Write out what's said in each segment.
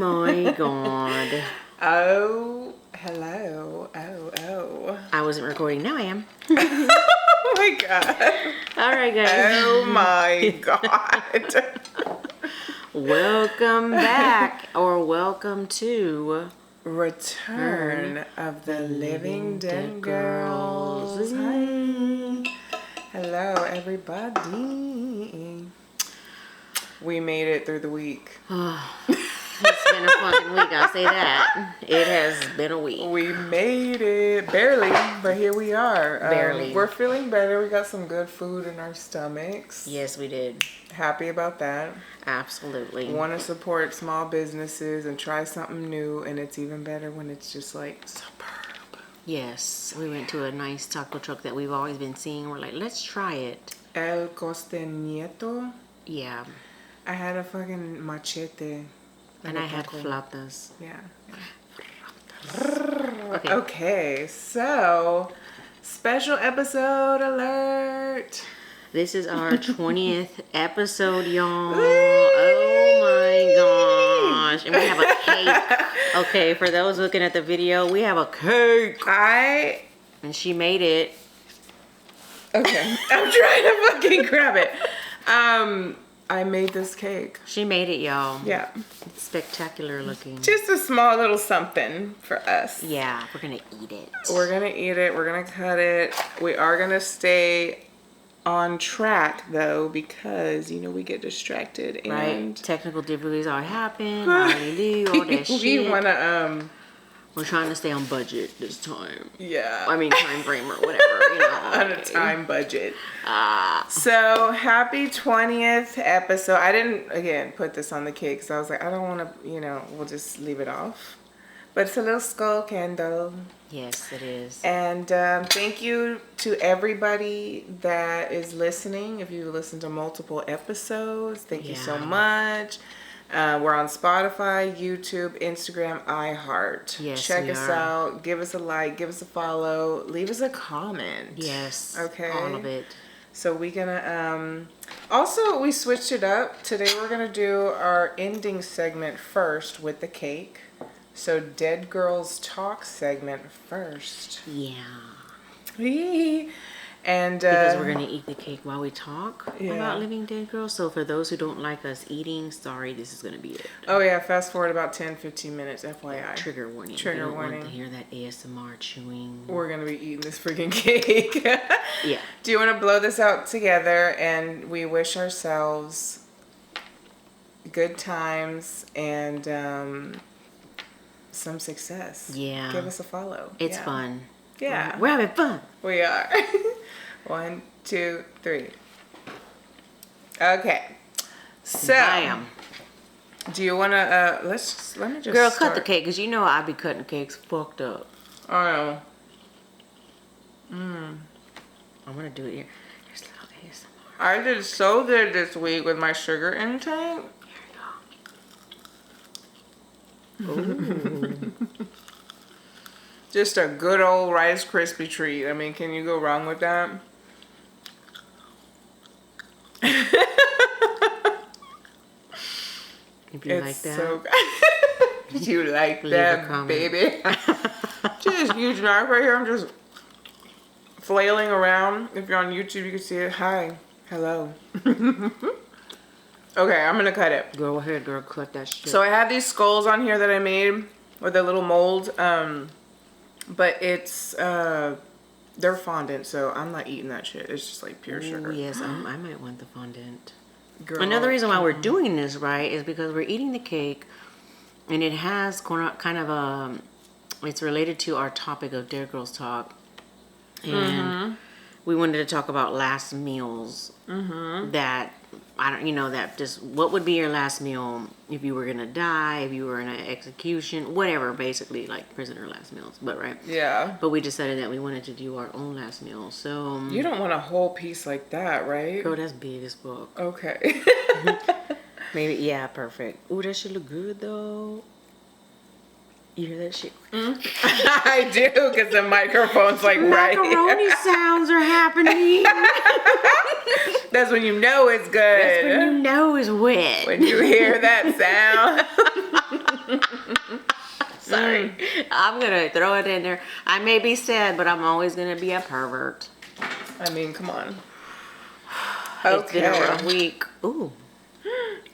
my God. Oh, hello. Oh. I wasn't recording. Now I am. Oh my God. All right, guys. Oh my God. Welcome back, or welcome to Return of the Living Dead Girls. Hi. Hello, everybody. We made it through the week. It's been a fucking week, I'll say that. It has been a week. We made it. Barely, but here we are. Barely. We're feeling better. We got some good food in our stomachs. Yes, we did. Happy about that. Absolutely. Want to support small businesses and try something new, and it's even better when it's just like superb. Yes, we went to a nice taco truck that we've always been seeing. We're like, let's try it. El Costeñeto. Yeah. I had a fucking machete. And I had flautas. Yeah. Okay. So special episode alert. This is our 20th episode, y'all. Oh my gosh. And we have a cake. Okay, for those looking at the video, we have a cake. And she made it. Okay. I'm trying to fucking grab it. I made this cake. She made it, y'all. Yeah. It's spectacular looking. Just a small little something for us. Yeah, we're going to eat it. We're going to eat it. We're going to cut it. We are going to stay on track, though, because, you know, we get distracted. And right. Technical difficulties all happen. All that shit. We want to, We're trying to stay on budget this time. Yeah. I mean, time frame or whatever, you know. On a time budget. So, happy 20th episode. I didn't, again, put this on the cake because I was like, I don't want to, you know, we'll just leave it off. But it's a little skull candle. Yes, it is. And thank you to everybody that is listening. If you listen to multiple episodes, thank you so much. We're on Spotify, YouTube, Instagram, iHeart. Yes, check us out. Give us a like. Give us a follow. Leave us a comment. Yes. Okay. All of it. So we're gonna also we switched it up. Today we're gonna do our ending segment first with the cake. So Dead Girls Talk segment first. Yeah. And because we're going to eat the cake while we talk about Living Dead Girls. So for those who don't like us eating, sorry, this is going to be it. Oh yeah, fast forward about 10-15 minutes, FYI. Trigger warning. Trigger warning. Want to hear that ASMR chewing. We're going to be eating this freaking cake. Yeah. Do you want to blow this out together? And we wish ourselves good times and some success. Yeah. Give us a follow. It's fun. Yeah. We're having fun. We are. 1, 2, 3. Okay. So. Bam. Do you want to, let me just Girl, start. cut the cake, because you know I be cutting cakes fucked up. I know. I'm going to do it here. Here's a little ASMR. I did so good this week with my sugar intake. Here you go. Ooh. Just a good old Rice Krispie treat. I mean, can you go wrong with that? If you like that. So good. You like Leave a that, comment. baby? Just huge knife right here. I'm just flailing around. If you're on YouTube, you can see it. Hi. Hello. Okay, I'm going to cut it. Go ahead, girl. Cut that shit. So I have these skulls on here that I made with a little mold. But it's, they're fondant, so I'm not eating that shit. It's just like pure sugar. Yes, I might want the fondant. Girl, Another reason why we're doing this, right, is because we're eating the cake, and it has kind of it's related to our topic of Dead Girls Talk. And we wanted to talk about last meals that, that just, what would be your last meal if you were going to die, if you were in an execution, whatever, basically, like prisoner last meals, but right? Yeah. But we decided that we wanted to do our own last meal, so. You don't want a whole piece like that, right? Girl, that's big as fuck. Okay. Maybe, yeah, perfect. Ooh, that should look good, though. You hear that shit? I do, because the microphone's like right Macaroni sounds are happening. That's when you know it's good. That's when you know it's wet. When you hear that sound. Sorry. I'm going to throw it in there. I may be sad, but I'm always going to be a pervert. I mean, come on. It's been a rough week. Ooh.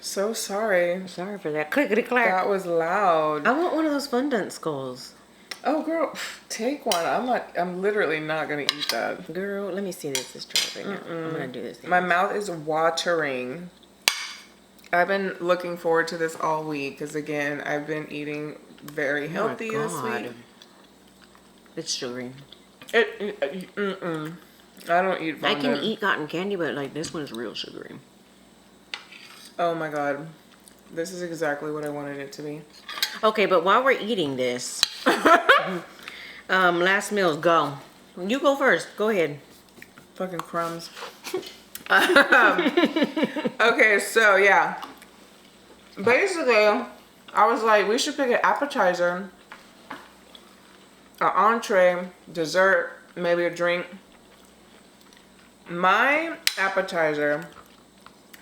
So sorry. Sorry for that. Clickety clack. That was loud. I want one of those fondant skulls. Oh, girl, take one. I'm literally not gonna eat that. Girl, let me see this right now. I'm gonna do this. My mouth is watering. I've been looking forward to this all week because, again, I've been eating very healthy this week. It's sugary. I don't eat fondant. I can eat cotton candy, but like this one is real sugary. Oh my god. This is exactly what I wanted it to be. Okay, but while we're eating this, last meals, go. You go first. Go ahead. Fucking crumbs. Okay, so yeah. Basically, I was like, we should pick an appetizer, an entree, dessert, maybe a drink. My appetizer,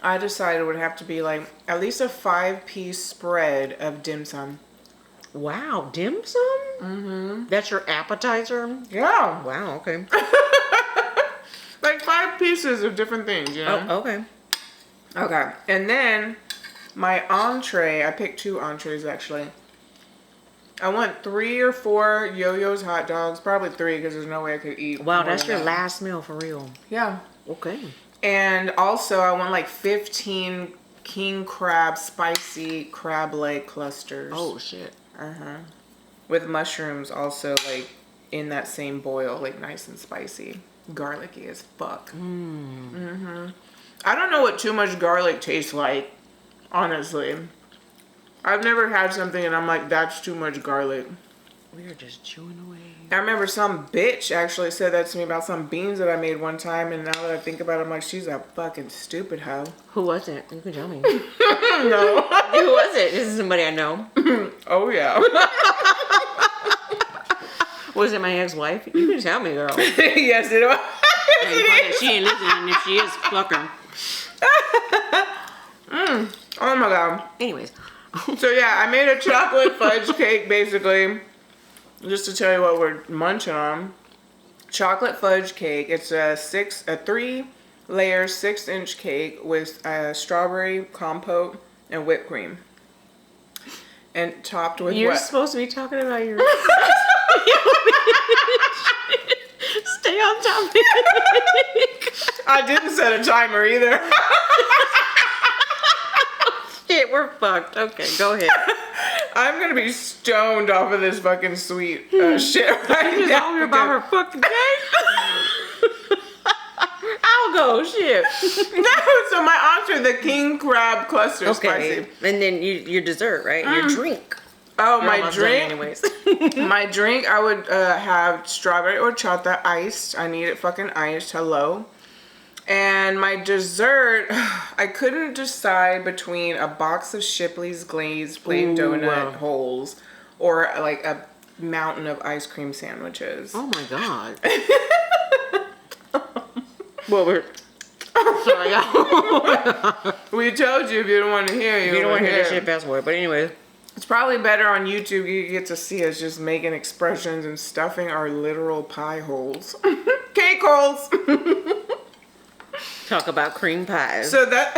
I decided would have to be like at least a 5-piece spread of dim sum. Wow, dim sum? Mm-hmm. That's your appetizer? Yeah. Wow, okay. Like 5 pieces of different things, you know? Oh, okay. Okay. And then my entree, I picked 2 entrees actually. I want 3 or 4 Yo-Yo's hot dogs. Probably 3 because there's no way I could eat. Wow, that's your last meal for real. Yeah. Okay. And also I want like 15 king crab spicy crab leg clusters. Oh, shit. Uh-huh. With mushrooms also like in that same boil, like nice and spicy. Garlicky as fuck. Mm-hmm. I don't know what too much garlic tastes like, honestly. I've never had something and I'm like, that's too much garlic. We are just chewing away. I remember some bitch actually said that to me about some beans that I made one time, and now that I think about it, I'm like, she's a fucking stupid hoe. Who was it? You can tell me. No. Who was it? This is somebody I know. Oh, yeah. Was it my ex-wife? You can tell me, girl. Yes, it was. Hey, she ain't listening. If she is, fuck her. Oh, my God. Anyways. So, yeah, I made a chocolate fudge cake, basically. Just to tell you what we're munching on. Chocolate fudge cake. It's a 3-layer 6-inch cake with strawberry compote and whipped cream. And topped with You're what? supposed to be talking about your... Stay on topic. I didn't set a timer either. Shit, we're fucked. Okay, go ahead. I'm gonna be stoned off of this fucking sweet shit right You now. told me about her fucking cake. I'll go. Shit. No, so my entree, the king crab cluster spicy. And then your dessert, right? Your drink. Oh, You're my almost drink. done anyways. My drink, I would have strawberry horchata iced. I need it fucking iced. Hello. And my dessert, I couldn't decide between a box of Shipley's glazed plain donut holes or like a mountain of ice cream sandwiches. Oh my god. Well, we're sorry. We told you if you don't want to hear, You don't want to hear that shit, fast forward. But anyway. It's probably better on YouTube. You get to see us just making expressions and stuffing our literal pie holes. Cake holes. Talk about cream pies. So that,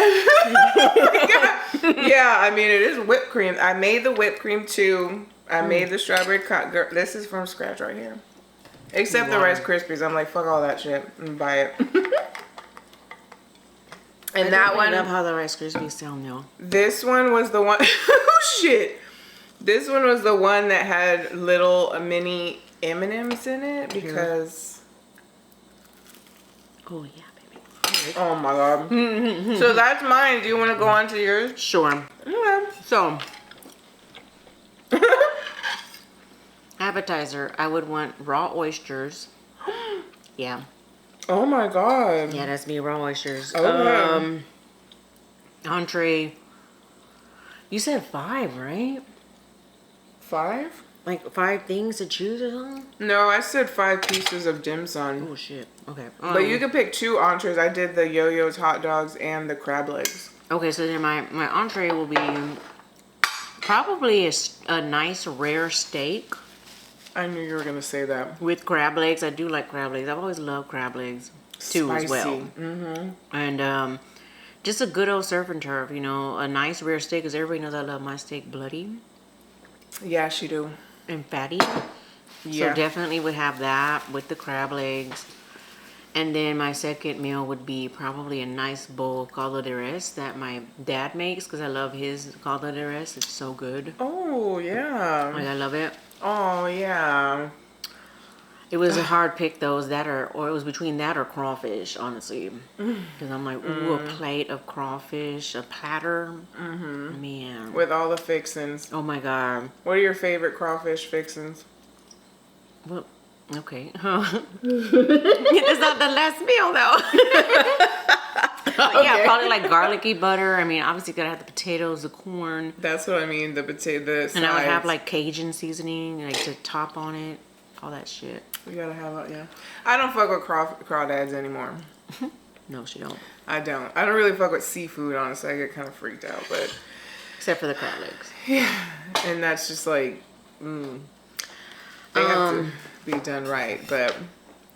yeah, I mean, it is whipped cream. I made the whipped cream too. I made the strawberry this is from scratch right here. Except the Rice Krispies. I'm like, fuck all that shit and buy it. And that one. I love how the Rice Krispies sound now. This one was the one. Oh, shit. This one was the one that had little mini M&Ms in it because. Oh, yeah. Oh my god. So that's mine. Do you want to go on to yours? Sure. Okay. So, appetizer, I would want raw oysters. Yeah. Oh my god. Yeah, that's me, raw oysters. Okay. Entree. You said 5, right? 5? Like 5 things to choose or something? No, I said 5 pieces of dim sum. Oh, shit. Okay. But you could pick 2 entrees. I did the Yo-Yo's hot dogs and the crab legs. Okay, so then my entree will be Probably a nice rare steak I knew you were gonna say that. with crab legs. I do like crab legs. I've always loved crab legs too, Spicy. as well. And just a good old surf and turf. You know, a nice rare steak, because everybody knows I love my steak bloody Yes, you do. and fatty. Yeah. So definitely would have that with the crab legs. And then my second meal would be probably a nice bowl of caldo de res that my dad makes, because I love his caldo de res. It's so good. Oh, yeah. Like, I love it. Oh, yeah. It was a hard pick though. Or it was between that or crawfish, honestly. Because I'm like, ooh, a plate of crawfish, a platter. Man. With all the fixins. Oh my God. What are your favorite crawfish fixins? Well, okay. It's not the last meal though. Okay. Yeah, probably like garlicky butter. I mean, obviously gotta have the potatoes, the corn. That's what I mean. The potato, the sides. And I would have like Cajun seasoning, like to top on it. All that shit. You gotta have it, yeah. I don't fuck with crawdads anymore. No, she don't. I don't. I don't really fuck with seafood, honestly. I get kind of freaked out, but Except for the crab legs. yeah. And that's just like, they have to be done right, but.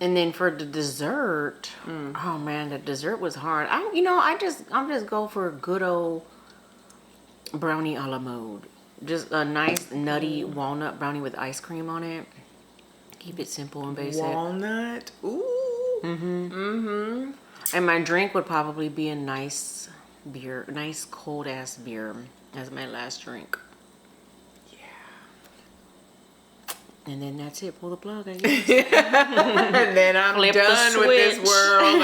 And then for the dessert, oh man, the dessert was hard. I'm just go for a good old brownie a la mode. Just a nice nutty walnut brownie with ice cream on it. Keep it simple and basic. Walnut. Ooh. And my drink would probably be a nice beer, nice cold ass beer as my last drink. And then that's it. Pull the plug, I guess. And then I'm Flip the done with this switch. world.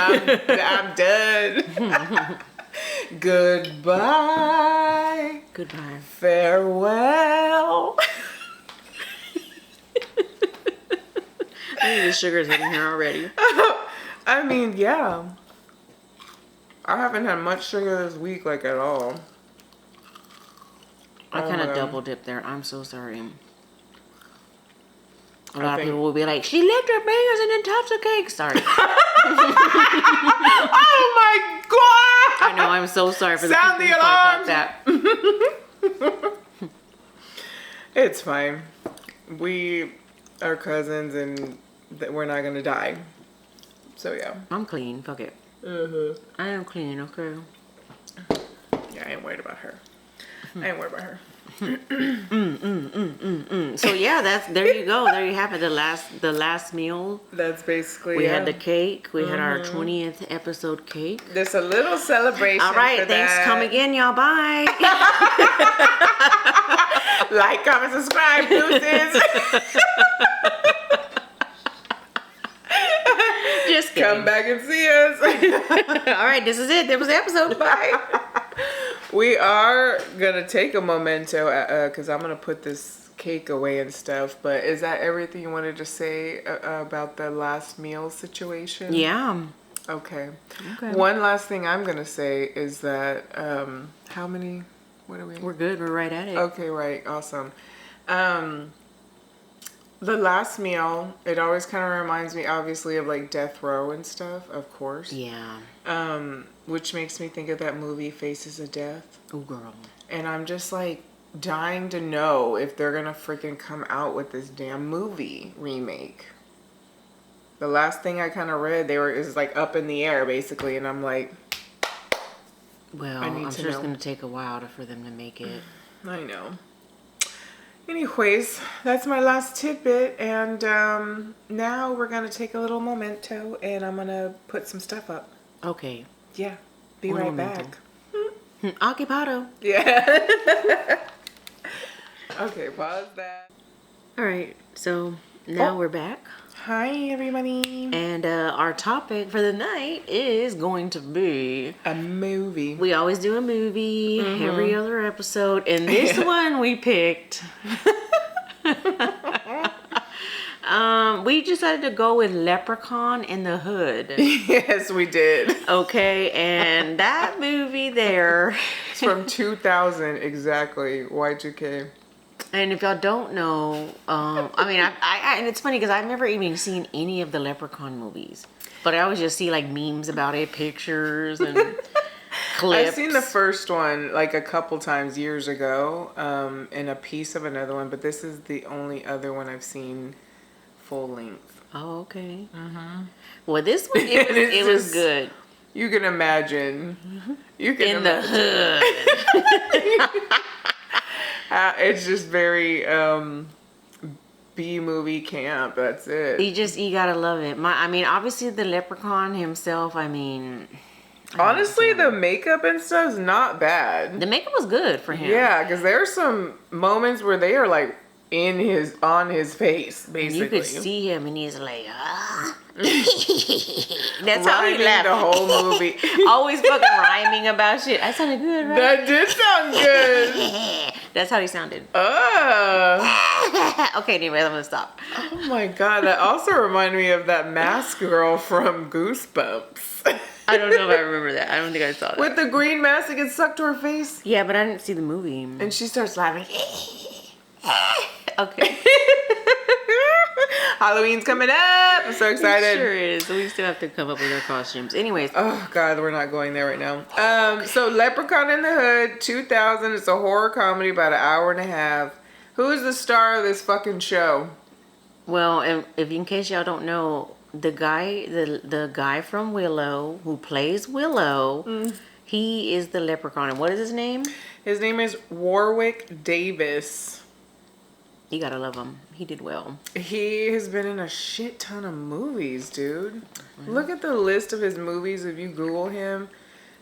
I'm done. Goodbye. Goodbye. Farewell. I think the sugar's hitting here already. I mean, yeah. I haven't had much sugar this week, like at all. I kind of God. double dipped there. I'm so sorry. A lot of think- people will be like, she licked her fingers and then touched the cake. Sorry. Oh my god! I know, I'm so sorry for the Sound people the who thought alarm! that. It's fine. We are cousins and we're not gonna die. So yeah. I'm clean. Fuck it. I am clean, okay? Yeah, I ain't worried about her. I ain't worried about her. So yeah, there you go. There you have it. The last meal. That's basically We had the cake. We had our 20th episode cake. Just a little celebration. All right, for thanks. that. Come again, y'all. Bye. Like, comment, subscribe, deuces. Just kidding. Come back and see us. All right, this is it. There was the episode. Bye. We are gonna take a memento because I'm gonna put this cake away and stuff. But is that everything you wanted to say about the last meal situation? Yeah. Okay. Okay. One last thing I'm gonna say is that how many? What are we? We're good. We're right at it. Okay, right. Awesome. The last meal, it always kind of reminds me, obviously, of like death row and stuff, of course. Yeah. Which makes me think of that movie Faces of Death. Oh, girl. And I'm just like dying to know if they're gonna freaking come out with this damn movie remake. The last thing I kind of read, is like up in the air basically, and I'm like, Well, I need I'm to sure it's know. going to take a while for them to make it. I know. Anyways, that's my last tidbit, and now we're gonna take a little memento, and I'm gonna put some stuff up. Okay. Yeah, be Un right momento. back. Occupado. Yeah. Okay, pause that. All right. So now Oh. we're back. Hi, everybody. And our topic for the night is going to be... A movie. We always do a movie every other episode. And this one we picked... we decided to go with Leprechaun in the Hood. Yes, we did. Okay, and that movie there... It's from 2000, exactly. Y2K. And if y'all don't know, I mean, and it's funny because I've never even seen any of the Leprechaun movies, but I always just see like memes about it, pictures and clips. I've seen the first one like a couple times years ago, and a piece of another one, but this is the only other one I've seen full length. Oh, okay. Well, this one, it was good. You can imagine. You can In the hood. It's just very B-movie camp. That's it. You gotta love it. I mean, obviously the Leprechaun himself. I mean, honestly, the makeup and stuff is not bad. the makeup was good for him. Yeah, because there are some moments where they are like on his face, basically. You could see him, and he's like, That's how he Rhyming laughed. the whole movie. Always fucking rhyming about shit. I sounded good, right? That did sound good. That's how he sounded. Okay, anyway, I'm gonna stop. Oh my god, that also reminded me of that mask girl from Goosebumps. I don't know if I remember that. I don't think I saw that. With the green mask that gets stuck to her face. Yeah, but I didn't see the movie. And she starts laughing. Okay. Halloween's coming up. I'm so excited. It sure is. We still have to come up with our costumes. Anyways. Oh god, we're not going there right now. So Leprechaun in the Hood, 2000. It's a horror comedy, about an hour and a half. Who's the star of this fucking show? Well, if in case y'all don't know, the guy from Willow who plays Willow, he is the Leprechaun. And what is his name? His name is Warwick Davis. You gotta love him. He did well. He has been in a shit ton of movies, dude. Look at the list of his movies if you Google him.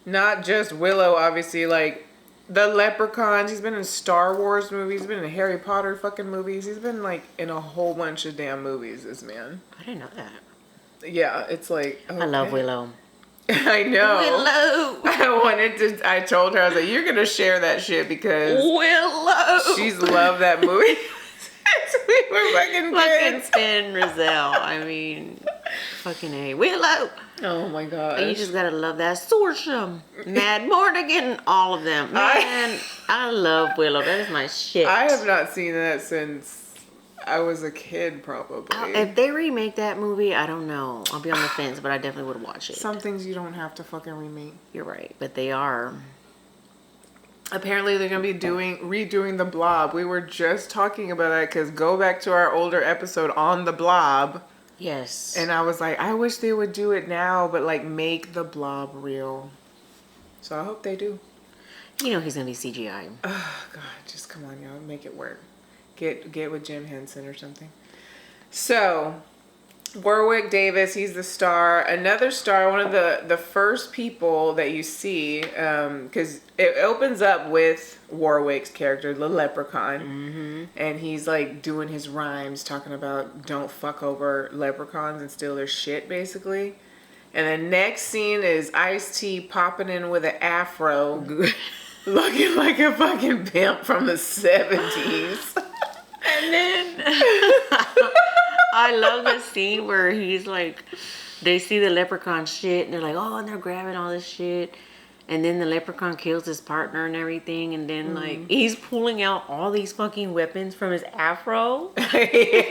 Not just Willow, obviously, like the Leprechauns. He's been in Star Wars movies. He's been in Harry Potter fucking movies. He's been like in a whole bunch of damn movies, this man. I didn't know that. Yeah, it's like... Okay. I love Willow. I know. Willow! I told her, I was like, you're gonna share that shit because... Willow! She's loved that movie. We were fucking kids. Stan Rizal. I mean, fucking A. Willow. Oh my god. And you just gotta love that Sorsham, Mad Mortigan, all of them. Man, I love Willow. That is my shit. I have not seen that since I was a kid, probably. If they remake that movie, I don't know. I'll be on the fence, but I definitely would watch it. Some things you don't have to fucking remake. You're right, but they are. Apparently they're going to be redoing The Blob. We were just talking about that because go back to our older episode on The Blob. Yes. And I was like, I wish they would do it now, but like make The Blob real. So I hope they do. You know he's going to be CGI. Oh, God. Just come on, y'all. Make it work. Get with Jim Henson or something. So... Warwick Davis, he's the star. Another star, one of the first people that you see, because it opens up with Warwick's character, the Leprechaun, and he's like doing his rhymes, talking about don't fuck over leprechauns and steal their shit, basically. And the next scene is Ice-T popping in with an afro, looking like a fucking pimp from the 70s. And then... I love the scene where he's like, they see the leprechaun shit and they're like, oh, and they're grabbing all this shit. And then the leprechaun kills his partner and everything. And then like, he's pulling out all these fucking weapons from his afro. He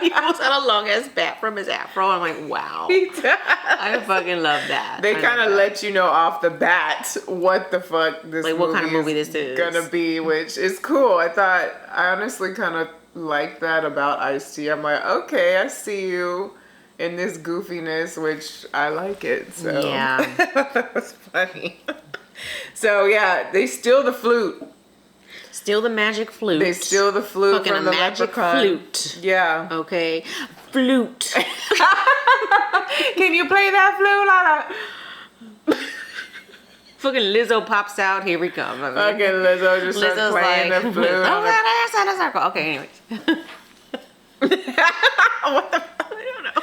pulls out a long ass bat from his afro. I'm like, wow. He does. I fucking love that. They kind of let you know off the bat what the fuck this like, what kind of movie this is gonna be, which is cool. I honestly kind of like that about Ice-T. I'm like, okay, I see you in this goofiness, which I like it. So yeah, that was funny. So yeah, they steal the flute. Steal the magic flute. They steal the flute fucking from the magic leprechaun. Flute. Yeah. Okay. Flute. Can you play that flute, Lana? Fucking Lizzo pops out. Here we come. I mean, Fucking Lizzo just starts playing the flute. Oh, that ass in a circle. Okay, anyways. What the fuck? I don't know.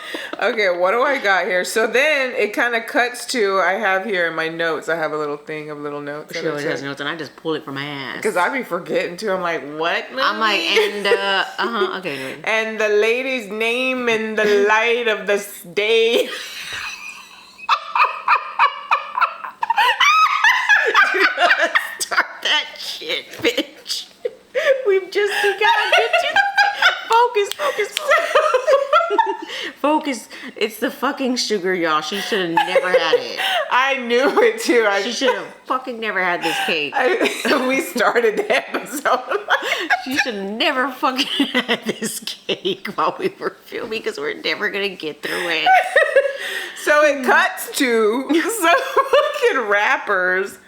Okay, what do I got here? So then it kind of cuts to, I have here in my notes, I have a little thing of little notes. She always has notes, and I just pull it from my ass. Because I be forgetting too. I'm like, what movie? I'm like, and, okay, anyways. And the lady's name in the light of the day. Start that shit, bitch. We've just gotta get you. Focus. is? It's the fucking sugar, y'all. She should have never had it. I knew it too. She should have fucking never had this cake. We started the episode. She should have never fucking had this cake while we were filming because we're never gonna get through it. So it cuts to some fucking rappers.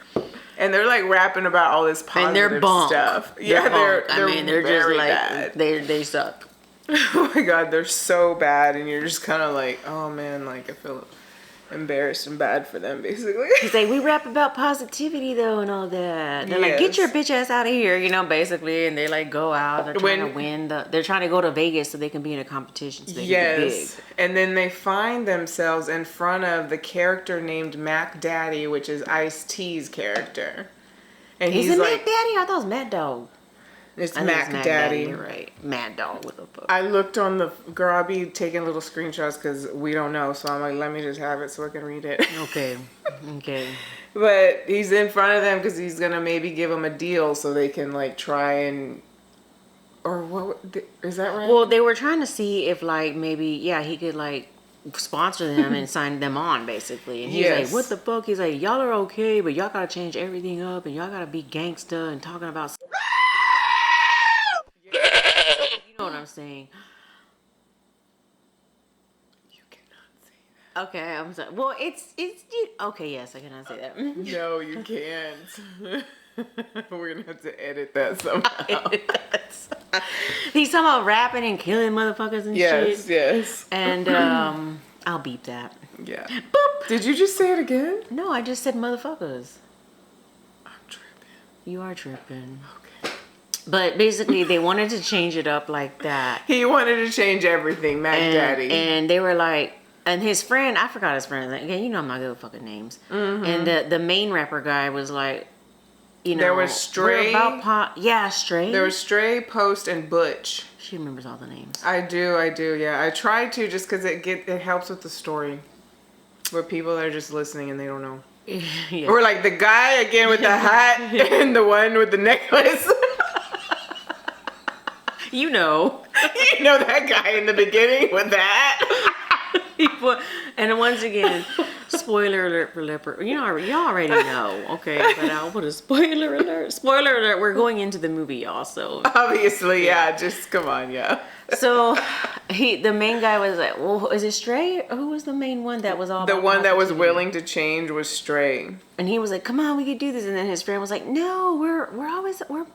And they're like rapping about all this positive and they're bunk. Stuff. They're They're just very like bad. they suck. Oh my god, they're so bad, and you're just kind of like, oh man, like I feel embarrassed and bad for them, basically. He's like, we rap about positivity though, and all that. They're like, get your bitch ass out of here, basically. And they like go out. They're trying to win They're trying to go to Vegas so they can be in a competition. So they can get big. And then they find themselves in front of the character named Mac Daddy, which is Ice-T's character. And he's like, Mac Daddy? I thought it was Mad Dog. It's Mac Daddy. You're right. Mad Dog. What the fuck? I looked on the... Girl, I'll be taking little screenshots because we don't know. So I'm like, let me just have it so I can read it. Okay. But he's in front of them because he's going to maybe give them a deal so they can like try and... Or what... Is that right? Well, they were trying to see if like maybe, he could like sponsor them and sign them on basically. And he's like, what the fuck? He's like, y'all are okay, but y'all got to change everything up and y'all got to be gangsta and talking about... You know what I'm saying? You cannot say that. Okay, I'm sorry. Well, it's okay. Yes, I cannot say that. No, you can't. We're gonna have to edit that somehow. He's talking about rapping and killing motherfuckers and shit. Yes. And I'll beep that. Yeah. Boop. Did you just say it again? No, I just said motherfuckers. I'm tripping. You are tripping. Okay. But basically, they wanted to change it up like that. He wanted to change everything, Mac Daddy. And they were like, and his friend, I forgot his friend. Again, I'm not good with fucking names. Mm-hmm. And the main rapper guy was like, there was Stray. Stray. There was Stray, Post, and Butch. She remembers all the names. I do. Yeah, I try to just because it helps with the story, where people are just listening and they don't know. Yeah. Or like the guy again with the hat and the one with the necklace. You know that guy in the beginning with that. And once again, spoiler alert for Leprechaun. You already know, okay? But I'll put a spoiler alert. Spoiler alert, we're going into the movie, y'all, so... Obviously, yeah, just come on, yeah. So, the main guy was like, well, is it Stray? Who was the main one that was all The one that was willing to change was Stray. And he was like, come on, we could do this. And then his friend was like, no, we're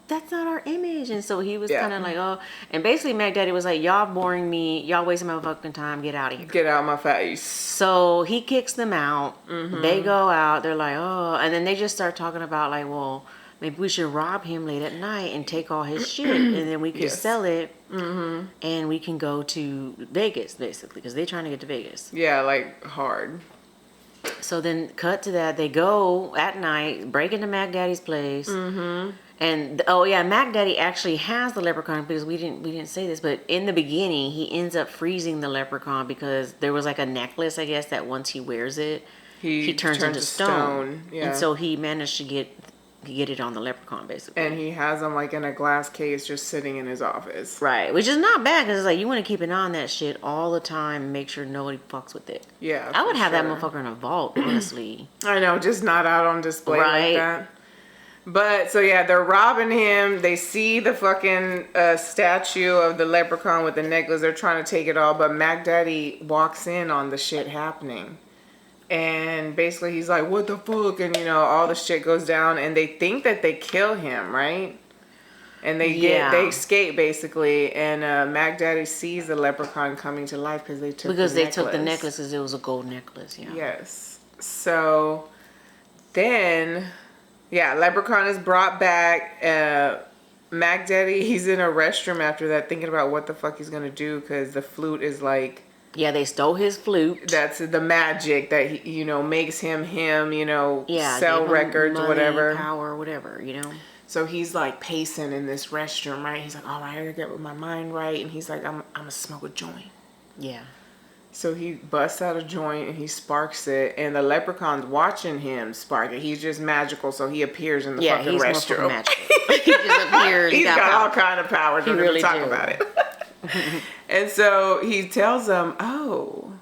that's not our image. And so he was kind of like, oh. And basically, Mac Daddy was like, y'all boring me. Y'all wasting my fucking time. Get out of here. Get out of my face. So he kicks them out. Mm-hmm. They go out. They're like, oh. And then they just start talking about like, well, maybe we should rob him late at night and take all his shit. And then we could sell it. Mm-hmm. And we can go to Vegas, basically. Because they're trying to get to Vegas. Yeah, like hard. So then cut to that. They go at night, break into Mac Daddy's place. Mm-hmm. And Mac Daddy actually has the leprechaun because we didn't say this, but in the beginning he ends up freezing the leprechaun because there was like a necklace, I guess, that once he wears it, he turns into stone. Yeah. And so he managed to get it on the leprechaun basically. And he has him like in a glass case just sitting in his office. Right, which is not bad because it's like you want to keep an eye on that shit all the time and make sure nobody fucks with it. Yeah, I would have that motherfucker in a vault, honestly. I know, just not out on display like that. But, so yeah, they're robbing him. They see the fucking statue of the leprechaun with the necklace. They're trying to take it all. But Mac Daddy walks in on the shit happening. And basically he's like, what the fuck? And, all the shit goes down. And they think that they kill him, right? And they escape, basically. And Mac Daddy sees the leprechaun coming to life because they took the necklace. Because they took the necklace because it was a gold necklace, yeah. Yes. So, then... Yeah, Leprechaun is brought back. Mac Daddy, he's in a restroom after that thinking about what the fuck he's going to do because the flute is like... Yeah, they stole his flute. That's the magic that, he, makes him, sell records, money, whatever. Power, whatever, So he's like pacing in this restroom, right? He's like, all right, I gotta get my mind right. And he's like, I'm gonna smoke a joint. Yeah. So he busts out a joint and he sparks it, and the leprechaun's watching him spark it. He's just magical, so he appears in the fucking restroom. He just appears. He's got all kind of powers. We're really gonna talk about it. And so he tells them, "Oh,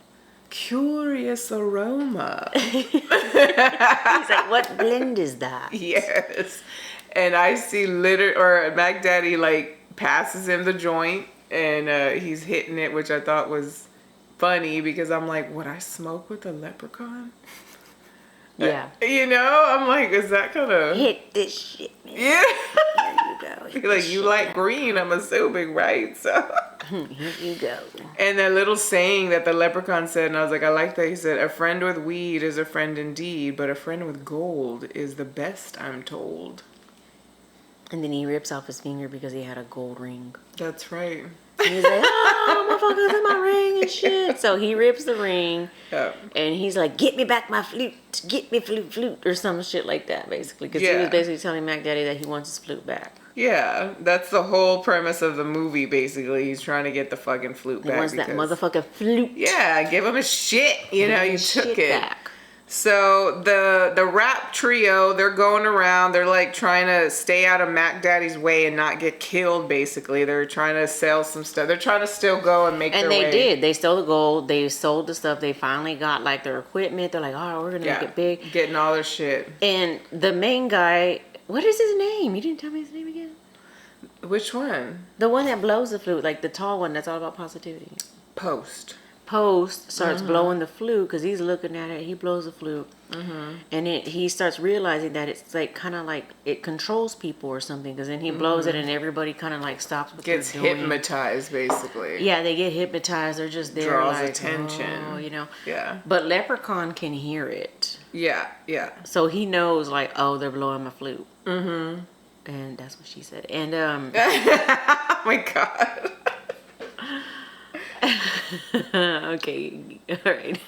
curious aroma. He's like, what blend is that? Yes. And I see Mac Daddy like passes him the joint and he's hitting it, which I thought was funny because I'm like, would I smoke with a leprechaun? Yeah. You know, I'm like, is that gonna hit this shit, man? Yeah. There you go. Like, you like green, I'm assuming, right? So Here you go. and that little saying that the leprechaun said, and I was like, I like that. He said, a friend with weed is a friend indeed, but a friend with gold is the best, I'm told. And then he rips off his finger because he had a gold ring. That's right. And he's like, oh, motherfuckers in my ring and shit. So he rips the ring. Yeah. And he's like, get me back my flute. Get me flute. Or some shit like that, basically. Because he was basically telling Mac Daddy that he wants his flute back. Yeah, that's the whole premise of the movie, basically. He's trying to get the fucking flute back. He wants that motherfucking flute. Yeah, give him his shit. You know, you took it. Back. So the rap trio, they're going around. They're like trying to stay out of Mac Daddy's way and not get killed. Basically, they're trying to sell some stuff. They're trying to still go and make their way. And they did. They stole the gold. They sold the stuff. They finally got like their equipment. They're like, oh, we're gonna make it big. Getting all their shit. And the main guy, what is his name? You didn't tell me his name again. Which one? The one that blows the flute, like the tall one. That's all about positivity. Post starts blowing the flute because he's looking at it. He blows the flute, and he starts realizing that it's like kind of like it controls people or something. Because then he blows it, and everybody kind of like stops what gets they're doing. hypnotized, basically. Yeah, they get hypnotized. They're just there, draws like, attention. oh, you know. Yeah. But Leprechaun can hear it. Yeah. So he knows, like, oh, they're blowing my flute. Mm-hmm. And that's what she said. And oh my God. okay, all right.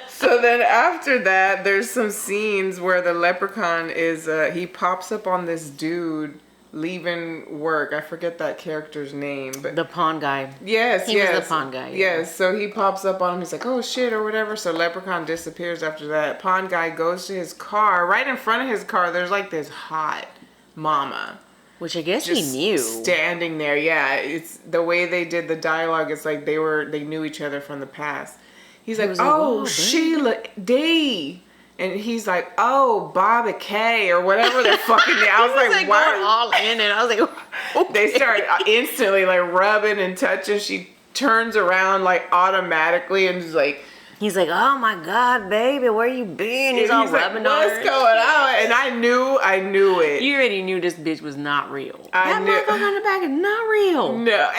So then after that, there's some scenes where the leprechaun is, he pops up on this dude leaving work. I forget that character's name, but the pawn guy. Yes, he was the pawn guy. Yeah. Yes, so he pops up on him. He's like, oh shit, or whatever. So leprechaun disappears after that. Pawn guy goes to his car. Right in front of his car, there's like this hot mama. Which I guess he knew. Standing there, yeah. It's the way they did the dialogue. It's like they knew each other from the past. He's like, oh, Sheila D. And he's like, oh, Bobby K. or whatever their fucking name. I was like, what? Going all in it. I was like, okay. They start instantly like rubbing and touching. She turns around like automatically and is like, he's like, oh my God, baby, where you been? He's all rubbing like, on what's going on? And I knew it. You already knew this bitch was not real. I knew. That motherfucker in the back is not real. No.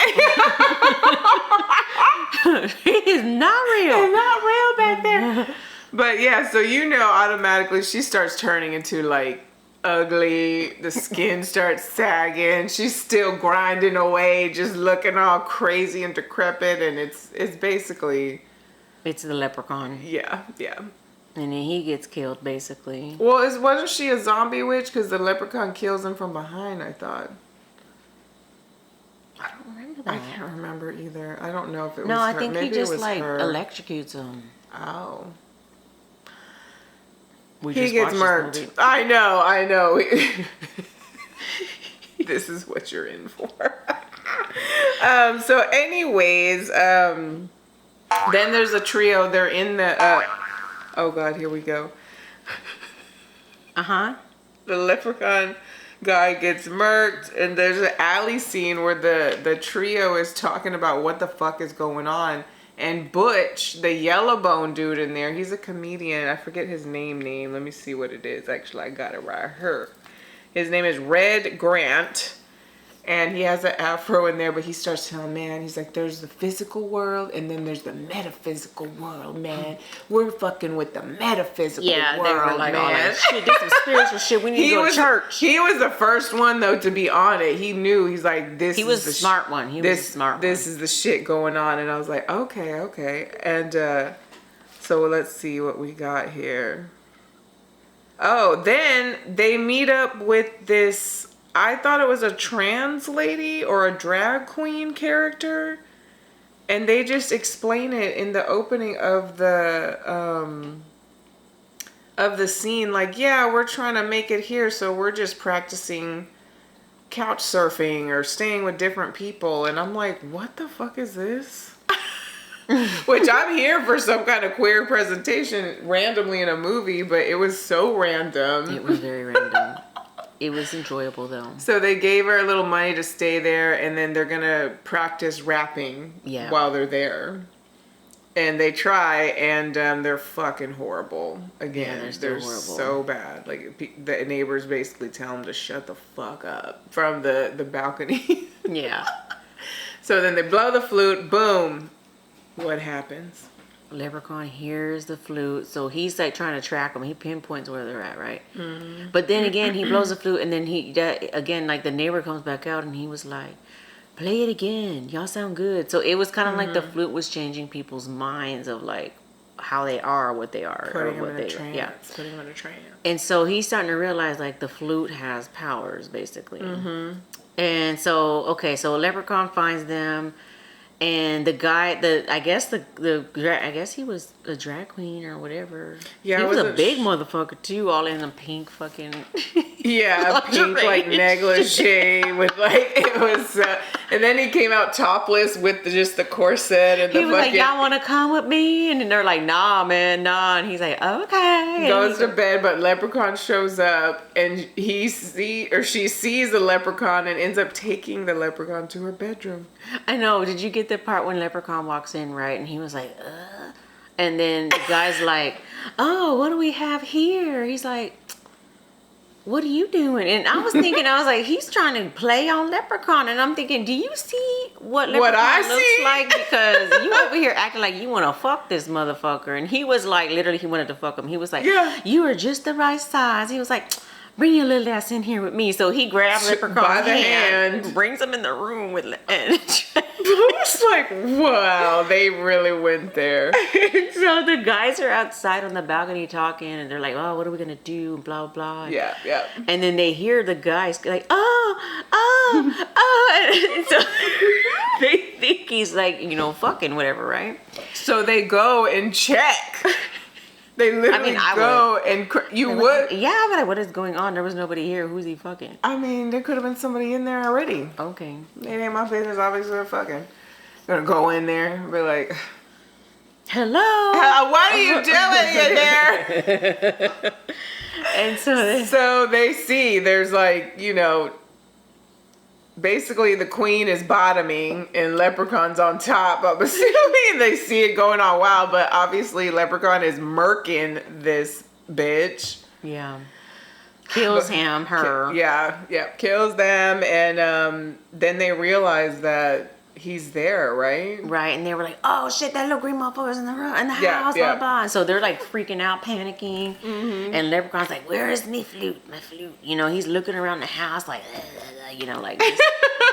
He is not real. It's not real back there. But yeah, so you know automatically she starts turning into like ugly. The skin starts sagging. She's still grinding away, just looking all crazy and decrepit. And it's basically... It's the leprechaun. Yeah. And then he gets killed, basically. Well, wasn't she a zombie witch? Because the leprechaun kills him from behind, I thought. I don't remember that. I can't remember either. I don't know if it was No, her. I think Maybe he just, it was like, her. electrocutes him. Oh. We He just gets watched this murked. movie. I know. This is what you're in for. So anyways, then there's a trio. They're in the, oh God, here we go. Uh-huh. The leprechaun guy gets murked, and there's an alley scene where the trio is talking about what the fuck is going on. And Butch, the yellow bone dude in there, he's a comedian. I forget his name. Let me see what it is. Actually, I got it right here. His name is Red Grant. And he has an afro in there, but he starts telling, man, he's like, there's the physical world, and then there's the metaphysical world, man. We're fucking with the metaphysical world, they were like, man. all that shit, this is spiritual shit. We need to go to church. He was the first one, though, to be on it. He knew. He's like, this He was the smart one. He was the smart one. This is the shit going on. And I was like, okay. And so let's see what we got here. Oh, then they meet up with this... I thought it was a trans lady or a drag queen character, and they just explain it in the opening of the scene. Like, yeah, we're trying to make it here, so we're just practicing couch surfing or staying with different people. And I'm like, what the fuck is this? Which I'm here for some kind of queer presentation randomly in a movie, but it was so random. It was very random. It was enjoyable though. So they gave her a little money to stay there, and then they're gonna practice rapping while they're there. And they try, and they're fucking horrible. Again, they're horrible. So bad. Like the neighbors basically tell them to shut the fuck up from the balcony. Yeah. So then they blow the flute. Boom. What happens? Leprechaun hears the flute, so he's like trying to track them. He pinpoints where they're at, right? Mm-hmm. But then again, he blows the flute, and then again, like the neighbor comes back out, and he was like, "Play it again. Y'all sound good." So it was kind of like the flute was changing people's minds of like how they are, what they are, putting them in a trance. And so he's starting to realize like the flute has powers, basically. Mm-hmm. And so so Leprechaun finds them. And the guy, I guess he was a drag queen or whatever. Yeah, he was a big motherfucker too, all in a pink fucking. Yeah, a pink like negligee with like it was, and then he came out topless with just the corset and the. He was like, "Y'all want to come with me?" And they're like, "Nah, man, nah." And he's like, "Okay." Goes to bed, but Leprechaun shows up, and she sees the Leprechaun and ends up taking the Leprechaun to her bedroom. I know. Did you get the part when Leprechaun walks in, right? And he was like, "Ugh." And then the guy's like, "Oh, what do we have here?" He's like, "What are you doing?" And I was thinking, he's trying to play on Leprechaun. And I'm thinking, do you see what Leprechaun looks like? Because you over here acting like you want to fuck this motherfucker. And he was like, literally, he wanted to fuck him. He was like, "You are just the right size." He was like, "Bring your little ass in here with me." So he grabbed Leprechaun's hand, brings him in the room with It's like, wow, they really went there. So the guys are outside on the balcony talking, and they're like, "Oh, what are we gonna do?" And blah blah. Yeah. And then they hear the guys like, "Oh." And so they think he's like, fucking whatever, right? So they go and check. They literally go and you would. Yeah, but what is going on? There was nobody here. Who's he fucking? I mean, there could have been somebody in there already. Okay. It ain't my business. Obviously, they're fucking. Gonna go in there and be like, "Hello. What are you doing in there?" And so they see there's like basically the queen is bottoming and Leprechaun's on top. I'm assuming they see it going on wild, but obviously Leprechaun is murking this bitch. Yeah. Kills her. Yeah, kills them, and then they realize that he's there, right? Right, and they were like, "Oh shit, that little green motherfucker's in the house, blah blah." So they're like freaking out, panicking, and Leprechaun's like, "Where is my flute? My flute?" He's looking around the house like, like this.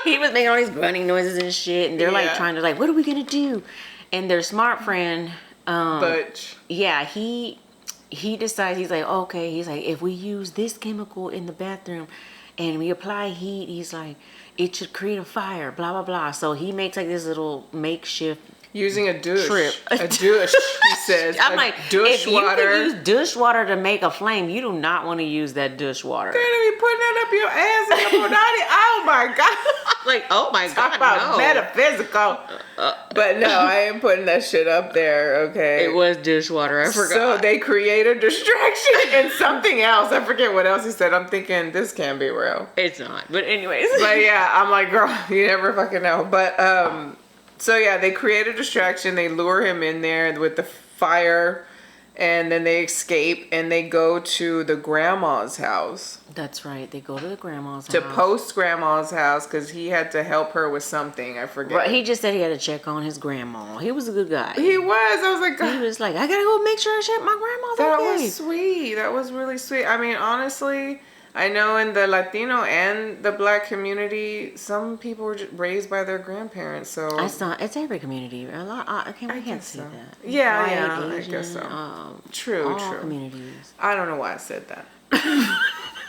He was making all these grunting noises and shit, and they're like trying to like, "What are we gonna do?" And their smart friend, Butch. Yeah, he decides, he's like, okay, he's like, if we use this chemical in the bathroom and we apply heat, he's like, it should create a fire, blah blah blah. So he makes like this little makeshift using a douche. A douche, he says. I'm like, if you can use douche water to make a flame, you do not want to use that douche water. They're gonna be putting that up your ass and your punani. Oh my god! Like, oh my god, talk about metaphysical. But no, I ain't putting that shit up there. Okay, it was dish water. I forgot. So they create a distraction and something else. I forget what else he said. I'm thinking this can't be real. It's not. But anyways. But yeah, I'm like, girl, you never fucking know. But so yeah, they create a distraction. They lure him in there with the fire, and then they escape and they go to the grandma's house. That's right. They go to the grandma's house. To post grandma's house because he had to help her with something. I forget. Right. He just said he had to check on his grandma. He was a good guy. He was. I was like, God. He was like, I gotta go make sure I check my grandma's That okay. was sweet. That was really sweet. I mean, honestly, I know in the Latino and the Black community, some people were just raised by their grandparents. So it's every community. A lot. I can't see so. that. Yeah, White, yeah, Asian, I guess so. True. Communities. I don't know why I said that.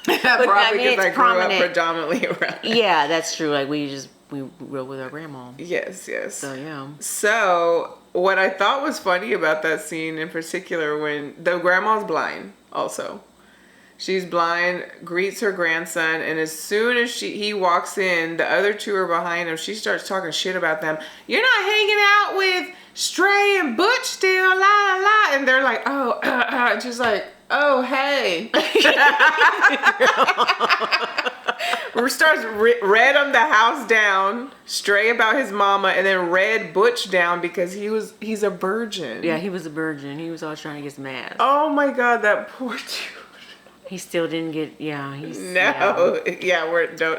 Probably because I grew up predominantly around. Yeah, that's true. Like we grew up with our grandma. Yes. So yeah. So what I thought was funny about that scene in particular, when the grandma's blind also. She's blind, greets her grandson, and as soon as he walks in, the other two are behind him. She starts talking shit about them. You're not hanging out with Stray and Butch still, la la la. And they're like, oh, and she's like, oh, hey. Starts read him the house down, Stray about his mama, and then read Butch down because he's a virgin. Yeah, he was a virgin. He was always trying to get some ass. Oh my God, that poor dude. He still didn't get. Yeah, we're not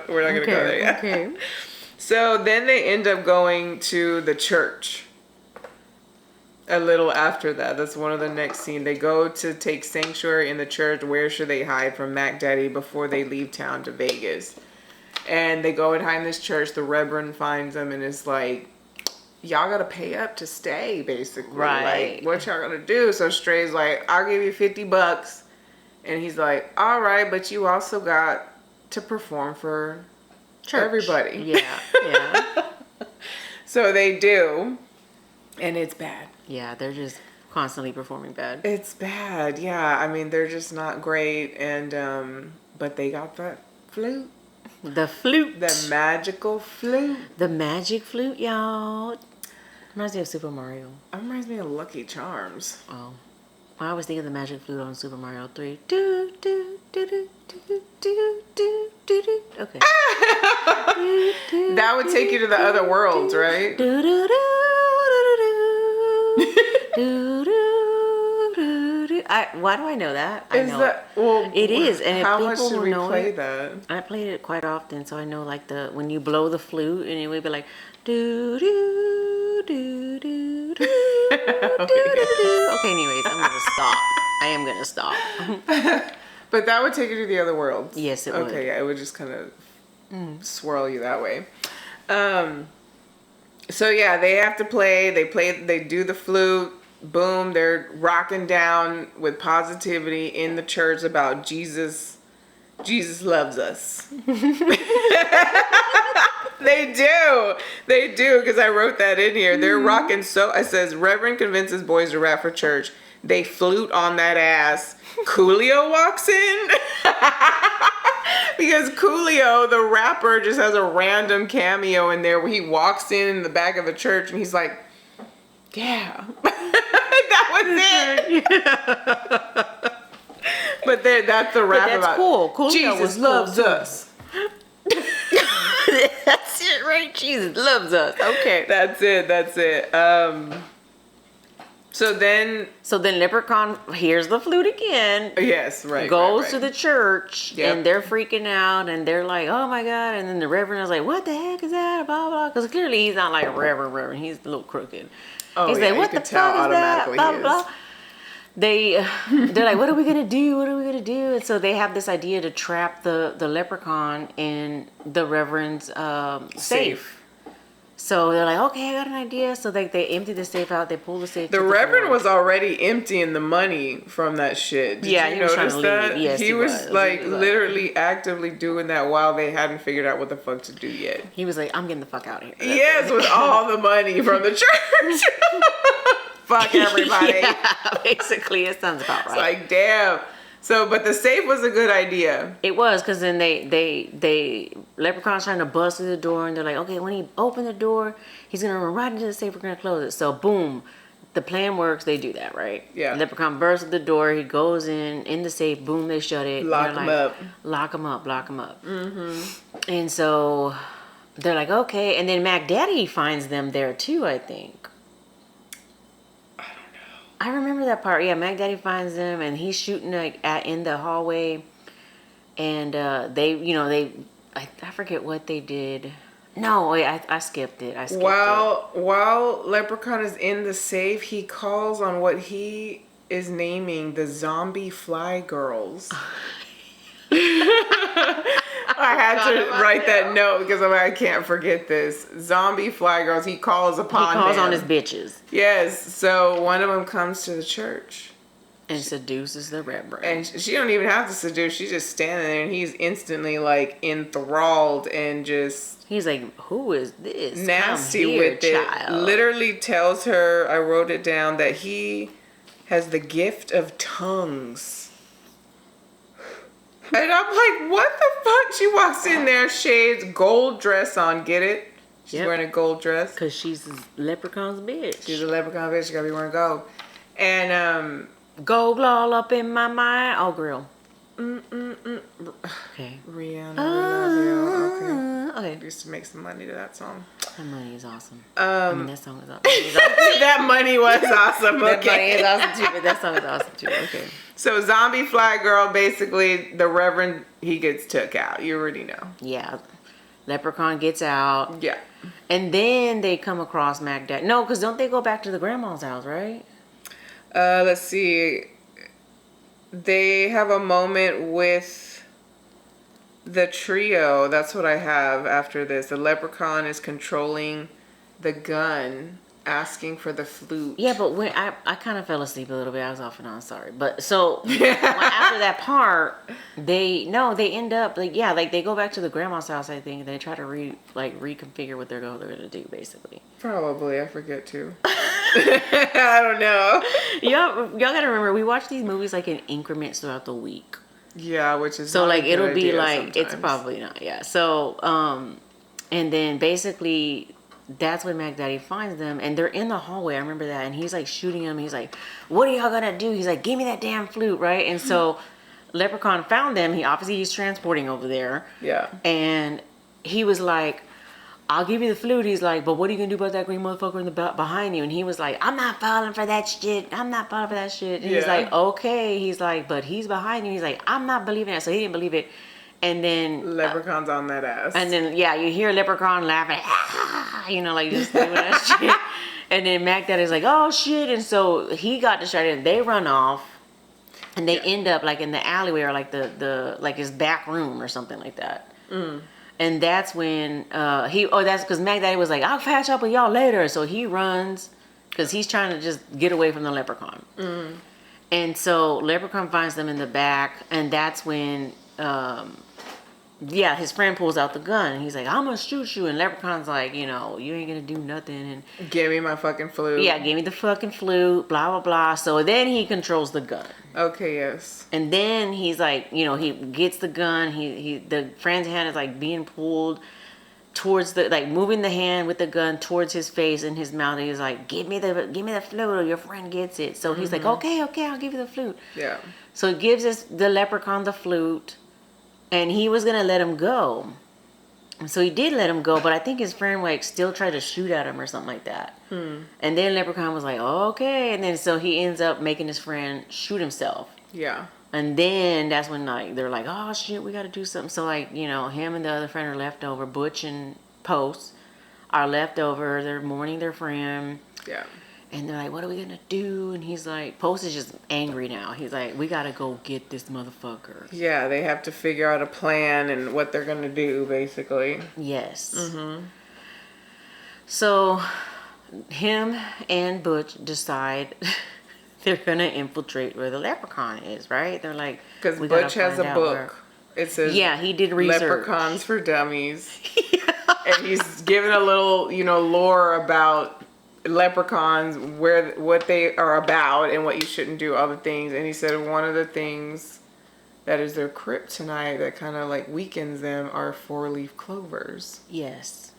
gonna go there yet. Okay. So then they end up going to the church. A little after that, that's one of the next scene. They go to take sanctuary in the church. Where should they hide from Mac Daddy before they leave town to Vegas? And they go and hide in this church. The Reverend finds them and is like, y'all gotta pay up to stay, basically. Right. Like, what y'all gonna do? So Stray's like, I'll give you $50. And he's like, all right, but you also got to perform for Church. Everybody. Yeah. So they do. And it's bad. Yeah, they're just constantly performing bad. It's bad, yeah. I mean, they're just not great, and but they got that flute. The flute. The magical flute. The magic flute, y'all. Reminds me of Super Mario. That reminds me of Lucky Charms. Oh. I always think of the magic flute on Super Mario 3. Do, do, do, do, do, do, do, do, do. Okay. That would take you to the other worlds, right? Do, do, do, do, do, do, do, do, do. Why do I know that? I know it is, and how if much people should will we know play it, that? I played it quite often, so I know like when you blow the flute, and it would be like do do do do do do do do. Okay, anyways, I'm gonna stop. I am gonna stop. But that would take you to the other worlds. Yes, it would. Okay, yeah, it would just kind of swirl you that way. So yeah, they have to play. They do the flute. Boom, they're rocking down with positivity in the church about Jesus. Jesus loves us. They do, because I wrote that in here. They're rocking it says, Reverend convinces boys to rap for church. They flute on that ass. Coolio walks in. Because Coolio, the rapper, just has a random cameo in there where he walks in the back of the church and he's like, yeah. That was it. But that's the rap that's about cool. Coolio Jesus loves us. That's it, right? Jesus loves us. Okay. That's it. So then Leprechaun hears the flute again. Yes, right. Goes to the church, Yep. and they're freaking out, and they're like, "Oh my God!" And then the Reverend is like, "What the heck is that?" Blah blah. Because clearly he's not like a Reverend. He's a little crooked. Oh, he's yeah, like, "What the fuck is that?" Blah blah. They're like, "What are we gonna do? What are we gonna do?" And so they have this idea to trap the Leprechaun in the Reverend's safe. So they're like, okay, I got an idea. So they empty the safe out. They pull the safe. The Reverend was already emptying the money from that shit. Did you notice that? Yes, he was like literally actively doing that while they hadn't figured out what the fuck to do yet. He was like, I'm getting the fuck out of here. Yes, with all the money from the church. Fuck everybody. Yeah, basically, it sounds about right. It's like, damn. So, but the safe was a good idea. It was, because then they Leprechaun's trying to bust through the door, and they're like, okay, when he opened the door, he's gonna run right into the safe. We're gonna close it. So, boom, the plan works. They do that, right? Yeah. Leprechaun bursts through the door. He goes in the safe. Boom, they shut it. Lock him up. Lock him up. Mm-hmm. And so they're like, okay. And then Mac Daddy finds them there too, I think. I remember that part. Yeah, Mac Daddy finds them, and he's shooting in the hallway, and I forget what they did. No, wait, I skipped it. While Leprechaun is in the safe, he calls on what he is naming the zombie fly girls. I had to write that note because I can't forget this. Zombie fly girls. He calls upon them. He calls on his bitches. Yes. So one of them comes to the church and seduces the Reverend. And she don't even have to seduce. She's just standing there, and he's instantly like enthralled and just. He's like, "Who is this? Nasty Come here, with child." it. Literally tells her. I wrote it down that he has the gift of tongues. And I'm like, what the fuck? She walks in there, shades, gold dress on. Get it? She's wearing a gold dress. Because she's a leprechaun's bitch. She's a leprechaun bitch. She gotta be wearing gold. And, gold all up in my mind. Oh, girl. Okay. Rihanna, we love you. Okay. Okay. Used to make some money to that song. That money is awesome. I mean, that song is awesome. that money was awesome. That money Okay. is awesome too, but that song is awesome too. Okay. So Zombie Fly Girl, basically, the Reverend, he gets took out. You already know. Yeah. Leprechaun gets out. Yeah. And then they come across Mac Daddy. No, because don't they go back to the grandma's house, right? Let's see. They have a moment with the trio. That's what I have after this. The leprechaun is controlling the gun, asking for the flute. Yeah, but when I kind of fell asleep a little bit. I was off and on, sorry. But so after that part, they end up like they go back to the grandma's house, I think, and they try to reconfigure what they're gonna do basically. Probably, I forget too. I don't know. Y'all gotta remember, we watch these movies like in increments throughout the week. Yeah, which is so not like a good it'll be idea like sometimes. It's probably not, yeah. So and then basically that's when Mac Daddy finds them, and they're in the hallway. I remember that, and he's like shooting them. He's like, "What are y'all gonna do?" He's like, "Give me that damn flute," right? And so Leprechaun found them. He's transporting over there. Yeah. And he was like, "I'll give you the flute." He's like, "But what are you gonna do about that green motherfucker in the behind you?" And he was like, "I'm not falling for that shit. I'm not falling for that shit." And he's like, "Okay." He's like, "But he's behind you." He's like, "I'm not believing that." So he didn't believe it. And then Leprechaun's on that ass. and then you hear Leprechaun laughing, like just doing that shit. And then Mac Daddy's like, "Oh shit!" And so he got distracted. They run off, and they end up like in the alleyway or like the like his back room or something like that. And that's when that's because Mac Daddy was like, "I'll catch up with y'all later." So he runs because he's trying to just get away from the Leprechaun. And so Leprechaun finds them in the back, and that's when his friend pulls out the gun, and he's like, "I'm gonna shoot you," and Leprechaun's like, "You ain't gonna do nothing," and give me my fucking flute. yeah, give me the fucking flute, blah blah blah. So then he controls the gun. Okay, yes. And then he's like, he gets the gun. The friend's hand is like being pulled towards moving the hand with the gun towards his face and his mouth. And he's like, give me the flute, or your friend gets it. So he's like, okay, I'll give you the flute. Yeah. So he gives the Leprechaun the flute, and he was gonna let him go. So he did let him go, but I think his friend still tried to shoot at him or something like that. And then Leprechaun was like, okay, and then so he ends up making his friend shoot himself. Yeah. And then that's when they're like, oh shit, we gotta do something. So him and the other friend are left over. Butch and Post are left over. They're mourning their friend. Yeah. And they're like, what are we gonna do? And he's like, Post is just angry now. He's like, we gotta go get this motherfucker. Yeah, they have to figure out a plan and what they're gonna do, basically. Yes. So him and Butch decide they're gonna infiltrate where the Leprechaun is, right? They're like, because Butch has a book. It says, he did research. Leprechauns for Dummies. And he's given a little, lore about leprechauns, what they are about and what you shouldn't do, all the things. And he said one of the things that is their kryptonite that kind of weakens them are 4-leaf clovers. Yes.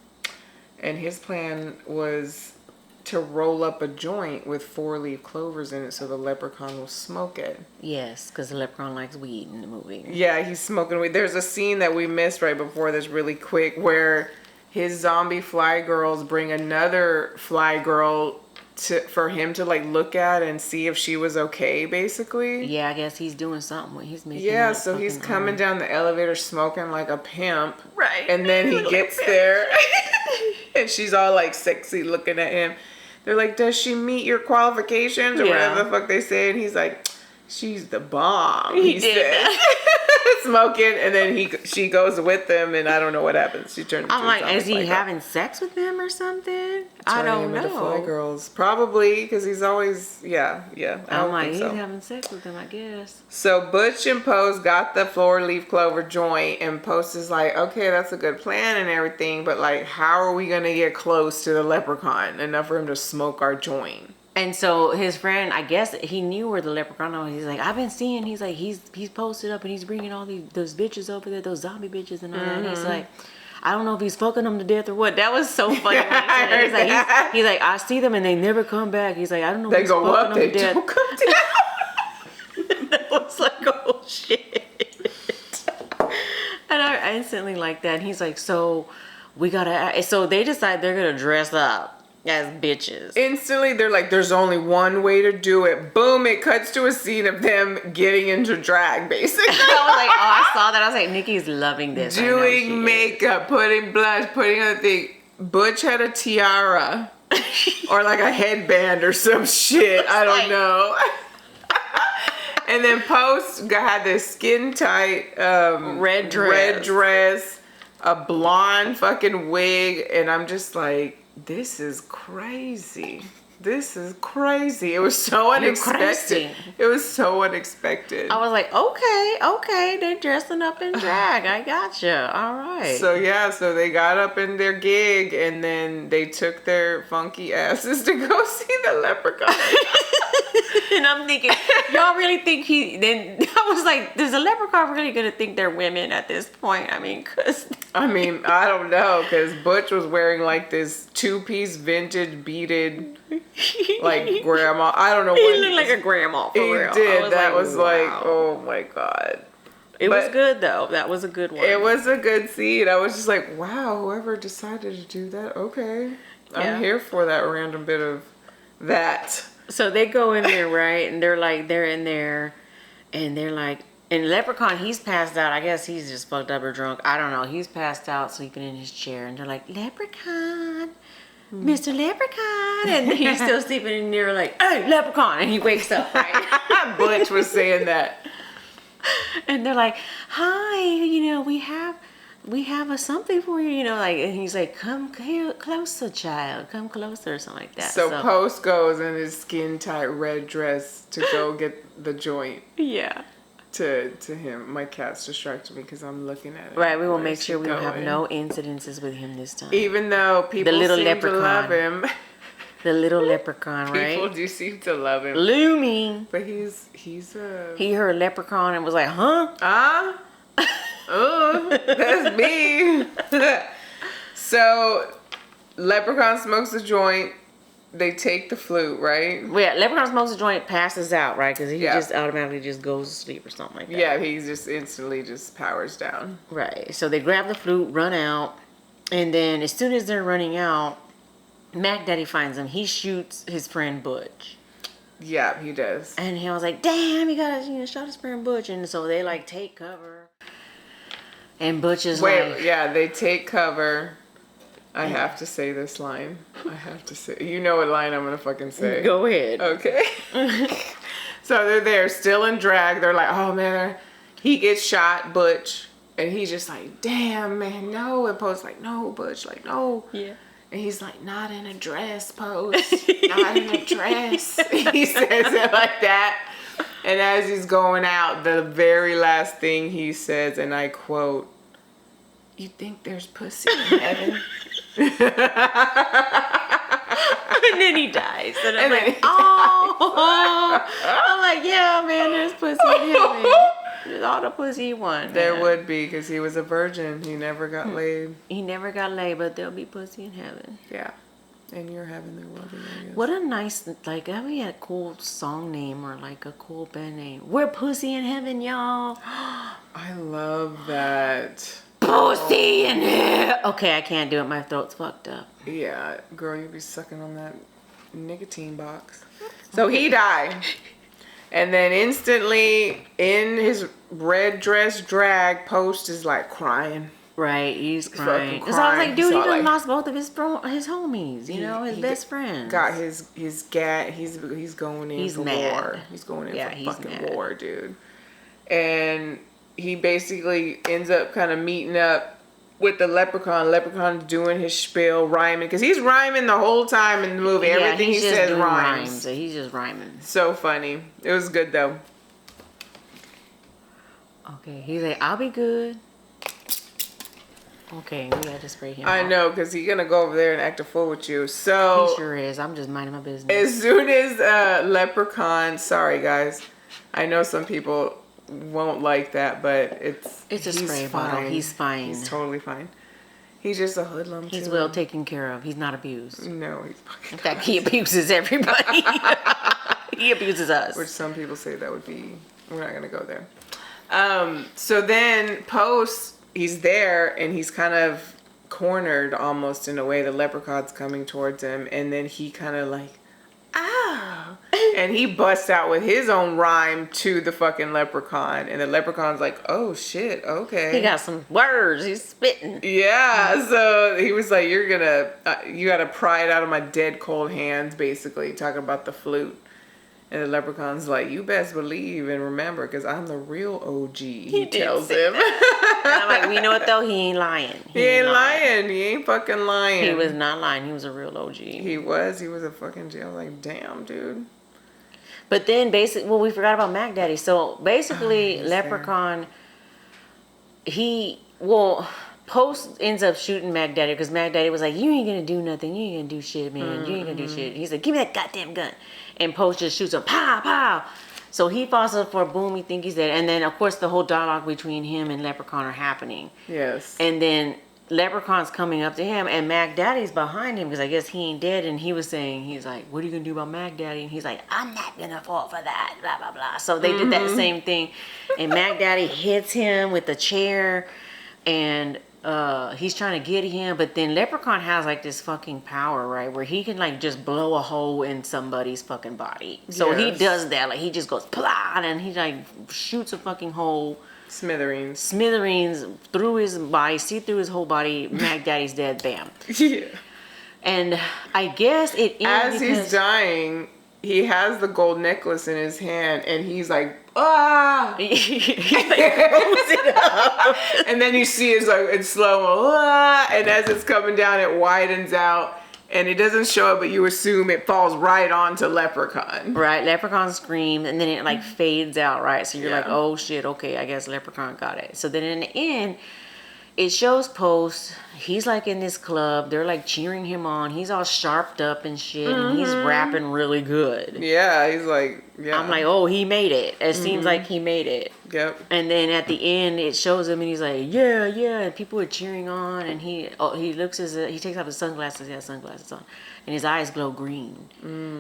And his plan was to roll up a joint with 4-leaf clovers in it so the leprechaun will smoke it. Yes, because the Leprechaun likes weed in the movie. Yeah, he's smoking weed. There's a scene that we missed right before this really quick where his zombie fly girls bring another fly girl for him to look at and see if she was okay, basically. Yeah, I guess he's doing something. He's making. Yeah, so he's coming down the elevator smoking like a pimp. Right. And then he gets there and she's all sexy looking at him. They're like, does she meet your qualifications? Or whatever the fuck they say. And he's like, she's the bomb. He said. Smoking, and then she goes with them, and I don't know what happens. She turns. I'm like, is he having sex with them or something? I don't know. The fly girls, probably, because he's always, yeah. I'm like, he's having sex with them, I guess. So Butch and Post got the 4-leaf clover joint, and Post is like, okay, that's a good plan and everything, but how are we gonna get close to the Leprechaun enough for him to smoke our joint? And so his friend, I guess he knew where the leprechaun was. He's like, I've been seeing. He's like, he's posted up and he's bringing all those bitches over there, those zombie bitches and all that. And he's like, I don't know if he's fucking them to death or what. That was so funny. He's like, I see them and they never come back. He's like, I don't know. If They he's go fucking up, them they to death. don't come down. That was like, oh shit. And I instantly like that. And he's like, so we gotta. So they decide they're gonna dress up as bitches. Instantly, they're like, there's only one way to do it. Boom, it cuts to a scene of them getting into drag, basically. I was like, oh, I saw that. I was like, Nikki's loving this. Doing makeup, putting blush, putting other thing. Butch had a tiara. Or like a headband or some shit. I don't know. And then Post had this skin tight red dress, a blonde fucking wig, and I'm just like, this is crazy. This is crazy. It was so unexpected. It was so unexpected. I was like, okay, they're dressing up in drag. I gotcha. All right. So yeah, so they got up in their gig and then they took their funky asses to go see the leprechaun. And I'm thinking, y'all really think then I was like, is the leprechaun really gonna think they're women at this point? I mean, I don't know, because Butch was wearing like this 2-piece vintage beaded, like grandma. I don't know he what looked like a grandma for real. He did. That was like, wow. oh my God. It was good though. That was a good one. It was a good scene. I was just like, wow, whoever decided to do that, okay. Yeah. I'm here for that random bit of that. So they go in there, right? And they're in there and they're like, and Leprechaun, he's passed out. I guess he's just fucked up or drunk. I don't know. He's passed out, sleeping in his chair. And they're like, Leprechaun, Mr. Leprechaun. And he's still sleeping in there like, hey, Leprechaun. And he wakes up, right? Butch was saying that. And they're like, hi, we have a something for you, like, and he's like, come here closer, child, come closer, or something like that. So Post goes in his skin tight red dress to go get the joint. Yeah. To him. My cat's distracted me because I'm looking at it. Right, we will make sure we don't have no incidences with him this time. Even though people seem to love him. The little leprechaun, right? People do seem to love him. Looming. But he's He heard leprechaun and was like, huh? Oh, that's me. So, Leprechaun smokes a joint. They take the flute, right? Well, yeah, Leprechaun smokes a joint, passes out, right? Because he just automatically just goes to sleep or something like that. Yeah, he just instantly just powers down. Right. So they grab the flute, run out, and then as soon as they're running out, Mac Daddy finds him. He shoots his friend Butch. Yeah, he does. And he was like, damn, he got shot his friend Butch. And so they like take cover. And Butch is they take cover. I have to say this line. I have to say. You know what line I'm going to fucking say. Go ahead. Okay. So they're there, still in drag. They're like, oh man. He gets shot, Butch. And he's just like, damn, man, no. And Post like, no, Butch. Like, no. Yeah. And he's like, not in a dress, Post. Not in a dress. He says it like that. And as he's going out, the very last thing he says, and I quote, you think there's pussy in heaven? And then he dies. And I'm like, oh. I'm like, yeah, man, there's pussy in heaven. There's all the pussy he wants. There would be, because he was a virgin. He never got laid. He never got laid, but there'll be pussy in heaven. Yeah. In your heaven, there will be, I guess. What a nice, like, that would be a cool song name or like a cool band name. We're pussy in heaven, y'all. I love that. Pussy in heaven. Okay, I can't do it. My throat's fucked up. Yeah, girl, you'd be sucking on that nicotine box. So he died. And then instantly, in his red dress drag, Post is like crying. Right, he's crying. Crying. So I was like, dude, So he done like, lost both of his homies, his best friends. Got his gat. He's going in for mad. war. He's going in for fucking mad. war, dude. And he basically ends up kind of meeting up with the Leprechaun. Leprechaun doing his spiel, rhyming, because he's rhyming the whole time in the movie. Everything he says rhymes. So he's just rhyming. So funny. It was good though. Okay, he's like, I'll be good. Okay, we had to spray him I off. know, because he's going to go over there and act a fool with you. So He sure is. I'm just minding my business. as soon as Leprechaun, sorry guys, I know some people won't like that, but It's a spray bottle. He's fine. He's totally fine. He's just a hoodlum. He's well taken care of. He's not abused. No, he's fucking. In fact, he abuses everybody. He abuses us. Which some people say that would be. We're not gonna go there. So then he's there and he's kind of cornered almost in a way. The leprechaun's coming towards him, and then he kind of like, ow, and he busts out with his own rhyme to the fucking leprechaun, and the leprechaun's like, oh shit, okay. He got some words. He's spitting. Yeah, so he was like, you gotta pry it out of my dead cold hands, basically talking about the flute. And the leprechaun's like, you best believe and remember, because I'm the real OG, he tells him. And I'm like, we know it though, he ain't lying. He ain't lying. He ain't fucking lying. He was not lying. He was a real OG. He was a fucking jail. Like, damn, dude. But then we forgot about Mac Daddy. So basically, Leprechaun, Post ends up shooting Mac Daddy because Mac Daddy was like, you ain't gonna do nothing. You ain't gonna do shit, man. You ain't gonna do shit. He's like, give me that goddamn gun. And Post just shoots him, pow, pow. So he falls up for a boom. He thinks he's dead. And then, of course, the whole dialogue between him and Leprechaun are happening. Yes. And then Leprechaun's coming up to him, and Mac Daddy's behind him because I guess he ain't dead. And he was saying, he's like, what are you gonna do about Mac Daddy? And he's like, I'm not gonna fall for that, blah, blah, blah. So they did that same thing. And Mac Daddy hits him with the chair, and he's trying to get him, but then Leprechaun has like this fucking power, right, where he can like just blow a hole in somebody's fucking body. So he does that, like he just goes plah, and he like shoots a fucking hole, smithereens through his body, see through his whole body. Mac Daddy's dead, bam. Yeah. And I guess it as he's dying, he has the gold necklace in his hand, and he's like, ah! He like throws it up. And then you see it's like in slow-mo, ah! And as it's coming down, it widens out, and it doesn't show it, but you assume it falls right onto Leprechaun. Right, Leprechaun screams, and then it like fades out, right? So you're like, oh shit, okay, I guess Leprechaun got it. So then in the end, it shows Post. He's like in this club. They're like cheering him on. He's all sharped up and shit, and he's rapping really good. Yeah, he's like, yeah. I'm like, oh, he made it. It seems like he made it. Yep. And then at the end, it shows him, and he's like, yeah, yeah. And people are cheering on, and he takes off his sunglasses. He has sunglasses on, and his eyes glow green.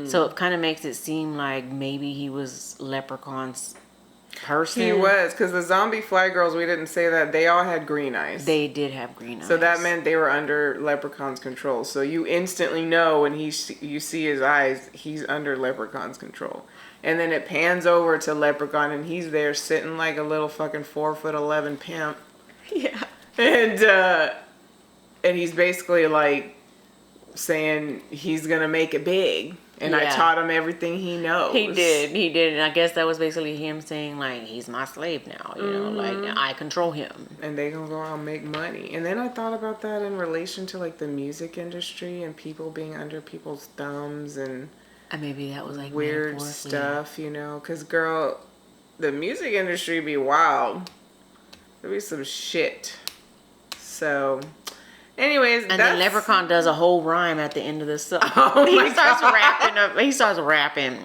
So it kind of makes it seem like maybe he was Leprechaun's person. He was, because the zombie fly girls, we didn't say that, they all had green eyes. They did have green eyes. So that meant they were under Leprechaun's control. So you instantly know when you see his eyes, he's under Leprechaun's control. And then it pans over to Leprechaun, and he's there sitting like a little fucking 4'11" pimp. Yeah. And he's basically like saying he's gonna make it big. And I taught him everything he knows. He did. And I guess that was basically him saying, like, he's my slave now, you know, like, I control him. And they gonna go out and make money. And then I thought about that in relation to, like, the music industry and people being under people's thumbs and maybe that was, like, weird stuff, you know? Because, girl, the music industry be wild. There be some shit. So... anyways, and then Leprechaun does a whole rhyme at the end of the song. Oh he starts rapping.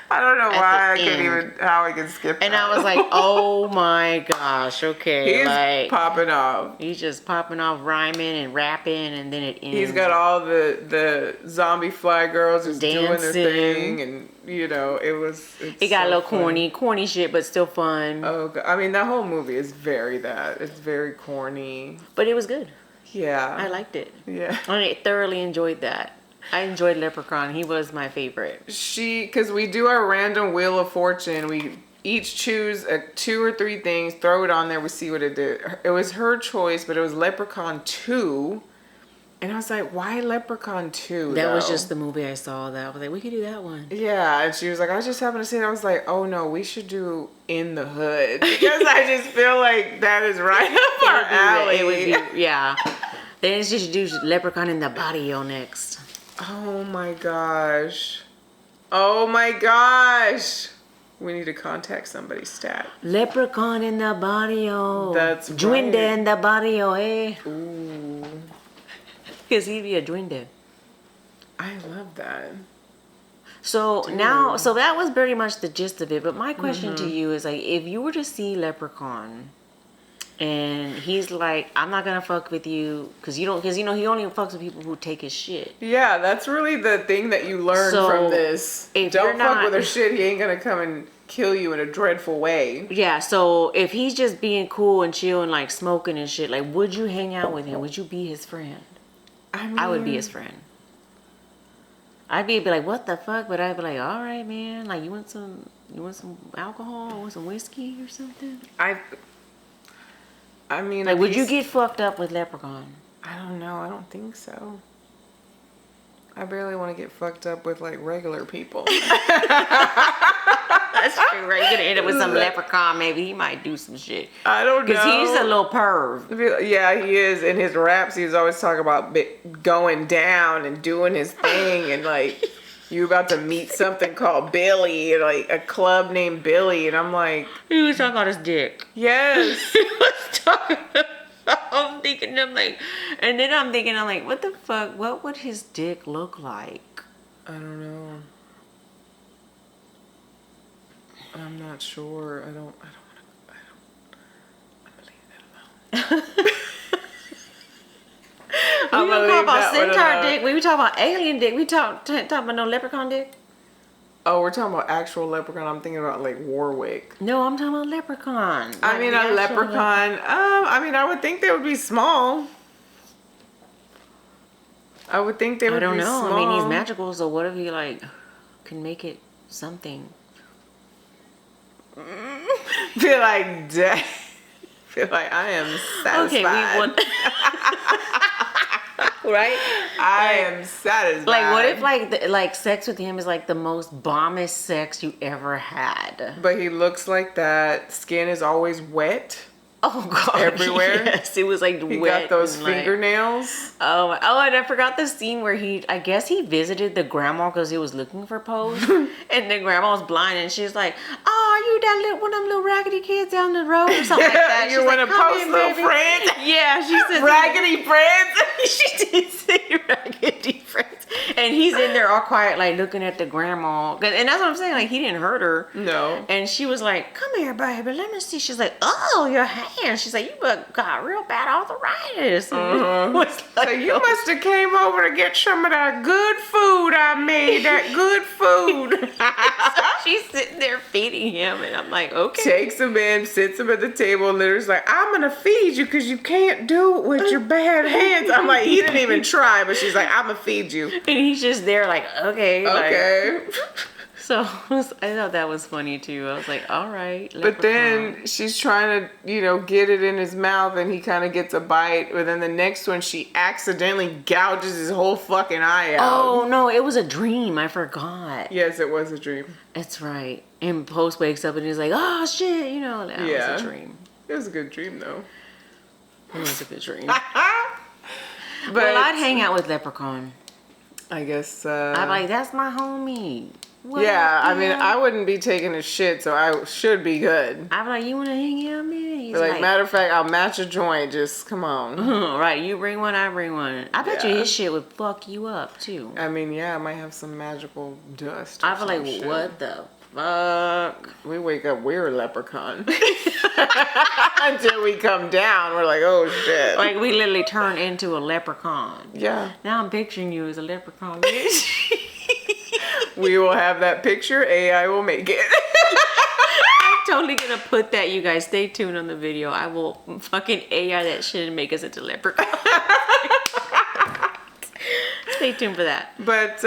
I don't know why how I can skip that. And I was like, oh my gosh, okay. He's like popping off. He's just popping off, rhyming and rapping, and then it ends. He's got all the zombie fly girls just doing their thing, and you know, it got a little corny shit, but still fun. Oh, God. I mean, that whole movie is it's very corny. But it was good. Yeah. I liked it. Yeah. I thoroughly enjoyed that. I enjoyed Leprechaun. He was my favorite. Because we do our random Wheel of Fortune. We each choose 2 or 3 things, throw it on there, we see what it did. It was her choice, but it was Leprechaun 2. And I was like, why Leprechaun 2? That was just the movie I saw that. I was like, we could do that one. Yeah. And she was like, I just happened to see it. I was like, oh no, we should do In the Hood. Because I just feel like that is right up our alley. It would be, yeah. Then it's just do Leprechaun in the Barrio next. Oh my gosh. Oh my gosh. We need to contact somebody stat. Leprechaun in the barrio. That's Duende right. in the barrio, eh? Ooh. Because he'd be a duende. I love that. So now, so that was very much the gist of it. But my question to you is like, if you were to see Leprechaun, and he's like, I'm not gonna fuck with you because you don't, because you know he only fucks with people who take his shit. Yeah, that's really the thing that you learn from this. If Don't you're fuck not, with her shit. He ain't gonna come and kill you in a dreadful way. Yeah. So if he's just being cool and chill and like smoking and shit, like, would you hang out with him? Would you be his friend? I would be his friend. I'd be like, what the fuck? But I'd be like, all right, man. Like, you want some alcohol? Or want some whiskey or something? I mean, like, would you get fucked up with Leprechaun? I don't know. I don't think so. I barely want to get fucked up with like regular people. That's true, right? You're gonna end up with some leprechaun. Maybe he might do some shit. I don't know. Because he's a little perv. Yeah, he is. In his raps, he's always talking about going down and doing his thing, and like you about to meet something called Billy, like a club named Billy, and I'm like, He was talking about his dick. yes. He was talking about, I'm thinking, I'm like, what the fuck? What would his dick look like? I don't know. I'm not sure. I'm gonna leave that alone. We don't talk about centaur dick. We talk about alien dick. We talk about no leprechaun dick. Oh, we're talking about actual leprechaun. I'm thinking about like Warwick. No, I'm talking about leprechaun. I mean, a leprechaun. I mean, I would think they would be small. I would think they would be small. I don't know. I mean, he's magical, so what if he like can make it something? Feel like I am satisfied. Okay, right? I am satisfied. Like, what if like sex with him is like the most bombest sex you ever had? But he looks like that. Skin is always wet. Oh God! Everywhere. Yes, it was like he wet. Got those and, fingernails. Like, and I forgot the scene where I guess he visited the grandma because he was looking for Pose, and the grandma was blind, and she's like, "Oh, are you that one of them little raggedy kids down the road or something like that?" You want to Pose, little friend? Yeah, she said raggedy friends. She did say raggedy friends, and he's in there all quiet, like looking at the grandma, and that's what I'm saying. Like he didn't hurt her. No. And she was like, "Come here, baby. Let me see." She's like, "Oh, your hand." She's like, "You got real bad arthritis." Like, so you must have came over to get some of that good food I made. That good food. So she's sitting there feeding him, and I'm like, okay. Takes him in, sits him at the table, and literally's like, "I'm gonna feed you because you can't do it with your bad hands." I'm like, he didn't even try, but she's like, "I'm gonna feed you," and he's just there, like, okay, okay. Like, so I thought that was funny too. I was like, all right. But then she's trying to, get it in his mouth, and he kind of gets a bite. But then the next one, she accidentally gouges his whole fucking eye out. Oh no, it was a dream. I forgot. Yes, it was a dream. That's right. And Post wakes up and he's like, oh shit, that was a dream. It was a good dream though. It was a good dream. But well, I'd hang out with Leprechaun. I guess. I'm like, that's my homie. What yeah, I mean, I wouldn't be taking a shit, so I should be good. I'm like, you want to hang out, man? He's like, matter of fact, I'll match a joint. Just come on. Right, you bring one, I bring one. I bet you his shit would fuck you up too. I mean, yeah, I might have some magical dust. I feel like, shit. What the fuck? We wake up, we're a leprechaun. Until we come down, we're like, oh shit. Like we literally turn into a leprechaun. Yeah. Now I'm picturing you as a leprechaun, bitch. We will have that picture. AI will make it. I'm totally gonna put that, you guys. Stay tuned on the video. I will fucking AI that shit and make us into leprechauns. Stay tuned for that. But,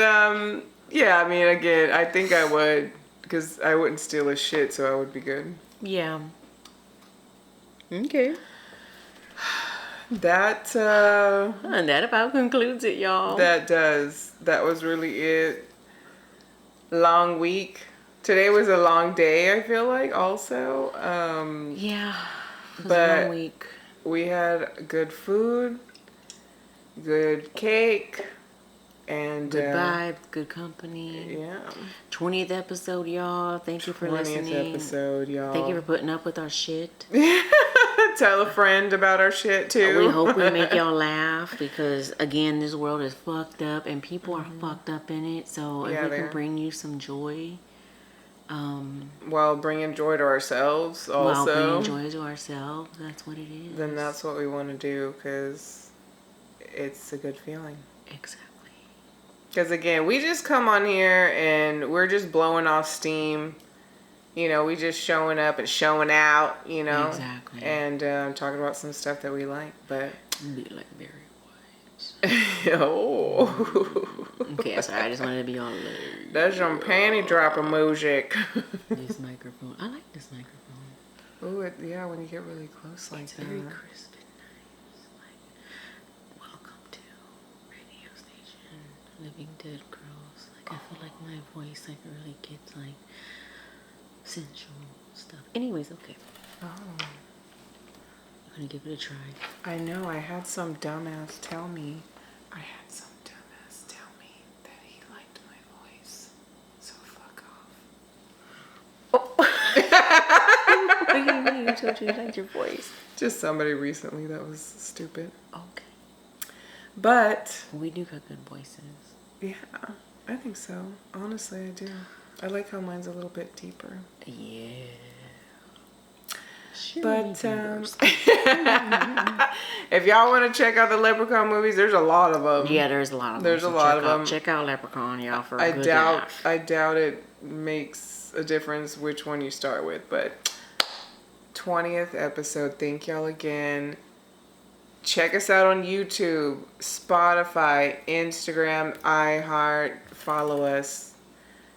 yeah, I mean, again, I think I would. Because I wouldn't steal his shit, so I would be good. Yeah. Okay. That, and that about concludes it, y'all. That does. That was really it. Long week. Today was a long day, I feel like, also. Yeah. It was but a long week. We had good food, good cake, And good vibes, good company. Yeah. 20th episode, y'all. Thank you for listening. 20th episode, y'all. Thank you for putting up with our shit. Tell a friend about our shit too. We hope we make y'all laugh because, again, this world is fucked up and people are fucked up in it. So if we can bring you some joy, while bringing joy to ourselves, also. While bringing joy to ourselves, that's what it is. Then that's what we want to do because it's a good feeling. Exactly. Because again, we just come on here and we're just blowing off steam. You know, we just showing up and showing out, you know. Exactly. And talking about some stuff that we like, but... Be like Barry White. Oh. Okay, sorry, I just wanted to be all alert. That's some panty dropper music. This microphone. I like this microphone. Oh, yeah, when you get really close like it's that. very crisp and nice. Like, welcome to radio station, Living Dead Girls. Like, I feel like my voice, like, really gets, like, sensual stuff. Anyways, okay. Oh. I'm gonna give it a try. I know, I had some dumbass tell me that he liked my voice. So fuck off. Oh. What do you mean? You told you liked your voice? Just somebody recently that was stupid. Okay. But we do got good voices. Yeah, I think so. Honestly, I do. I like how mine's a little bit deeper. Yeah. Sure, but if y'all want to check out the Leprechaun movies, there's a lot of them. Yeah, there's a lot of them. There's a lot of them. Check out Leprechaun, y'all, for a good laugh. I doubt it makes a difference which one you start with, but 20th episode. Thank y'all again. Check us out on YouTube, Spotify, Instagram, iHeart. Follow us.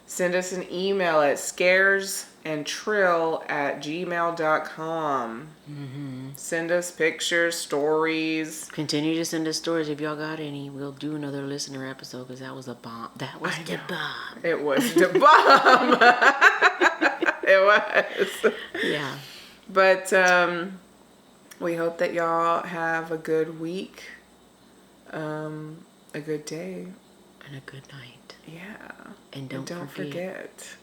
Send us an email at scaresandtrill@gmail.com. Send us pictures, stories. Continue to send us stories if y'all got any. We'll do another listener episode because that was a bomb. That was the bomb. It was the bomb. It was. Yeah. But we hope that y'all have a good week, a good day. And a good night. Yeah. And don't forget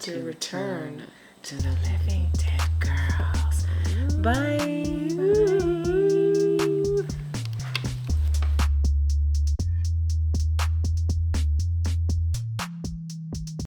to return to the Living Dead Girls. Bye.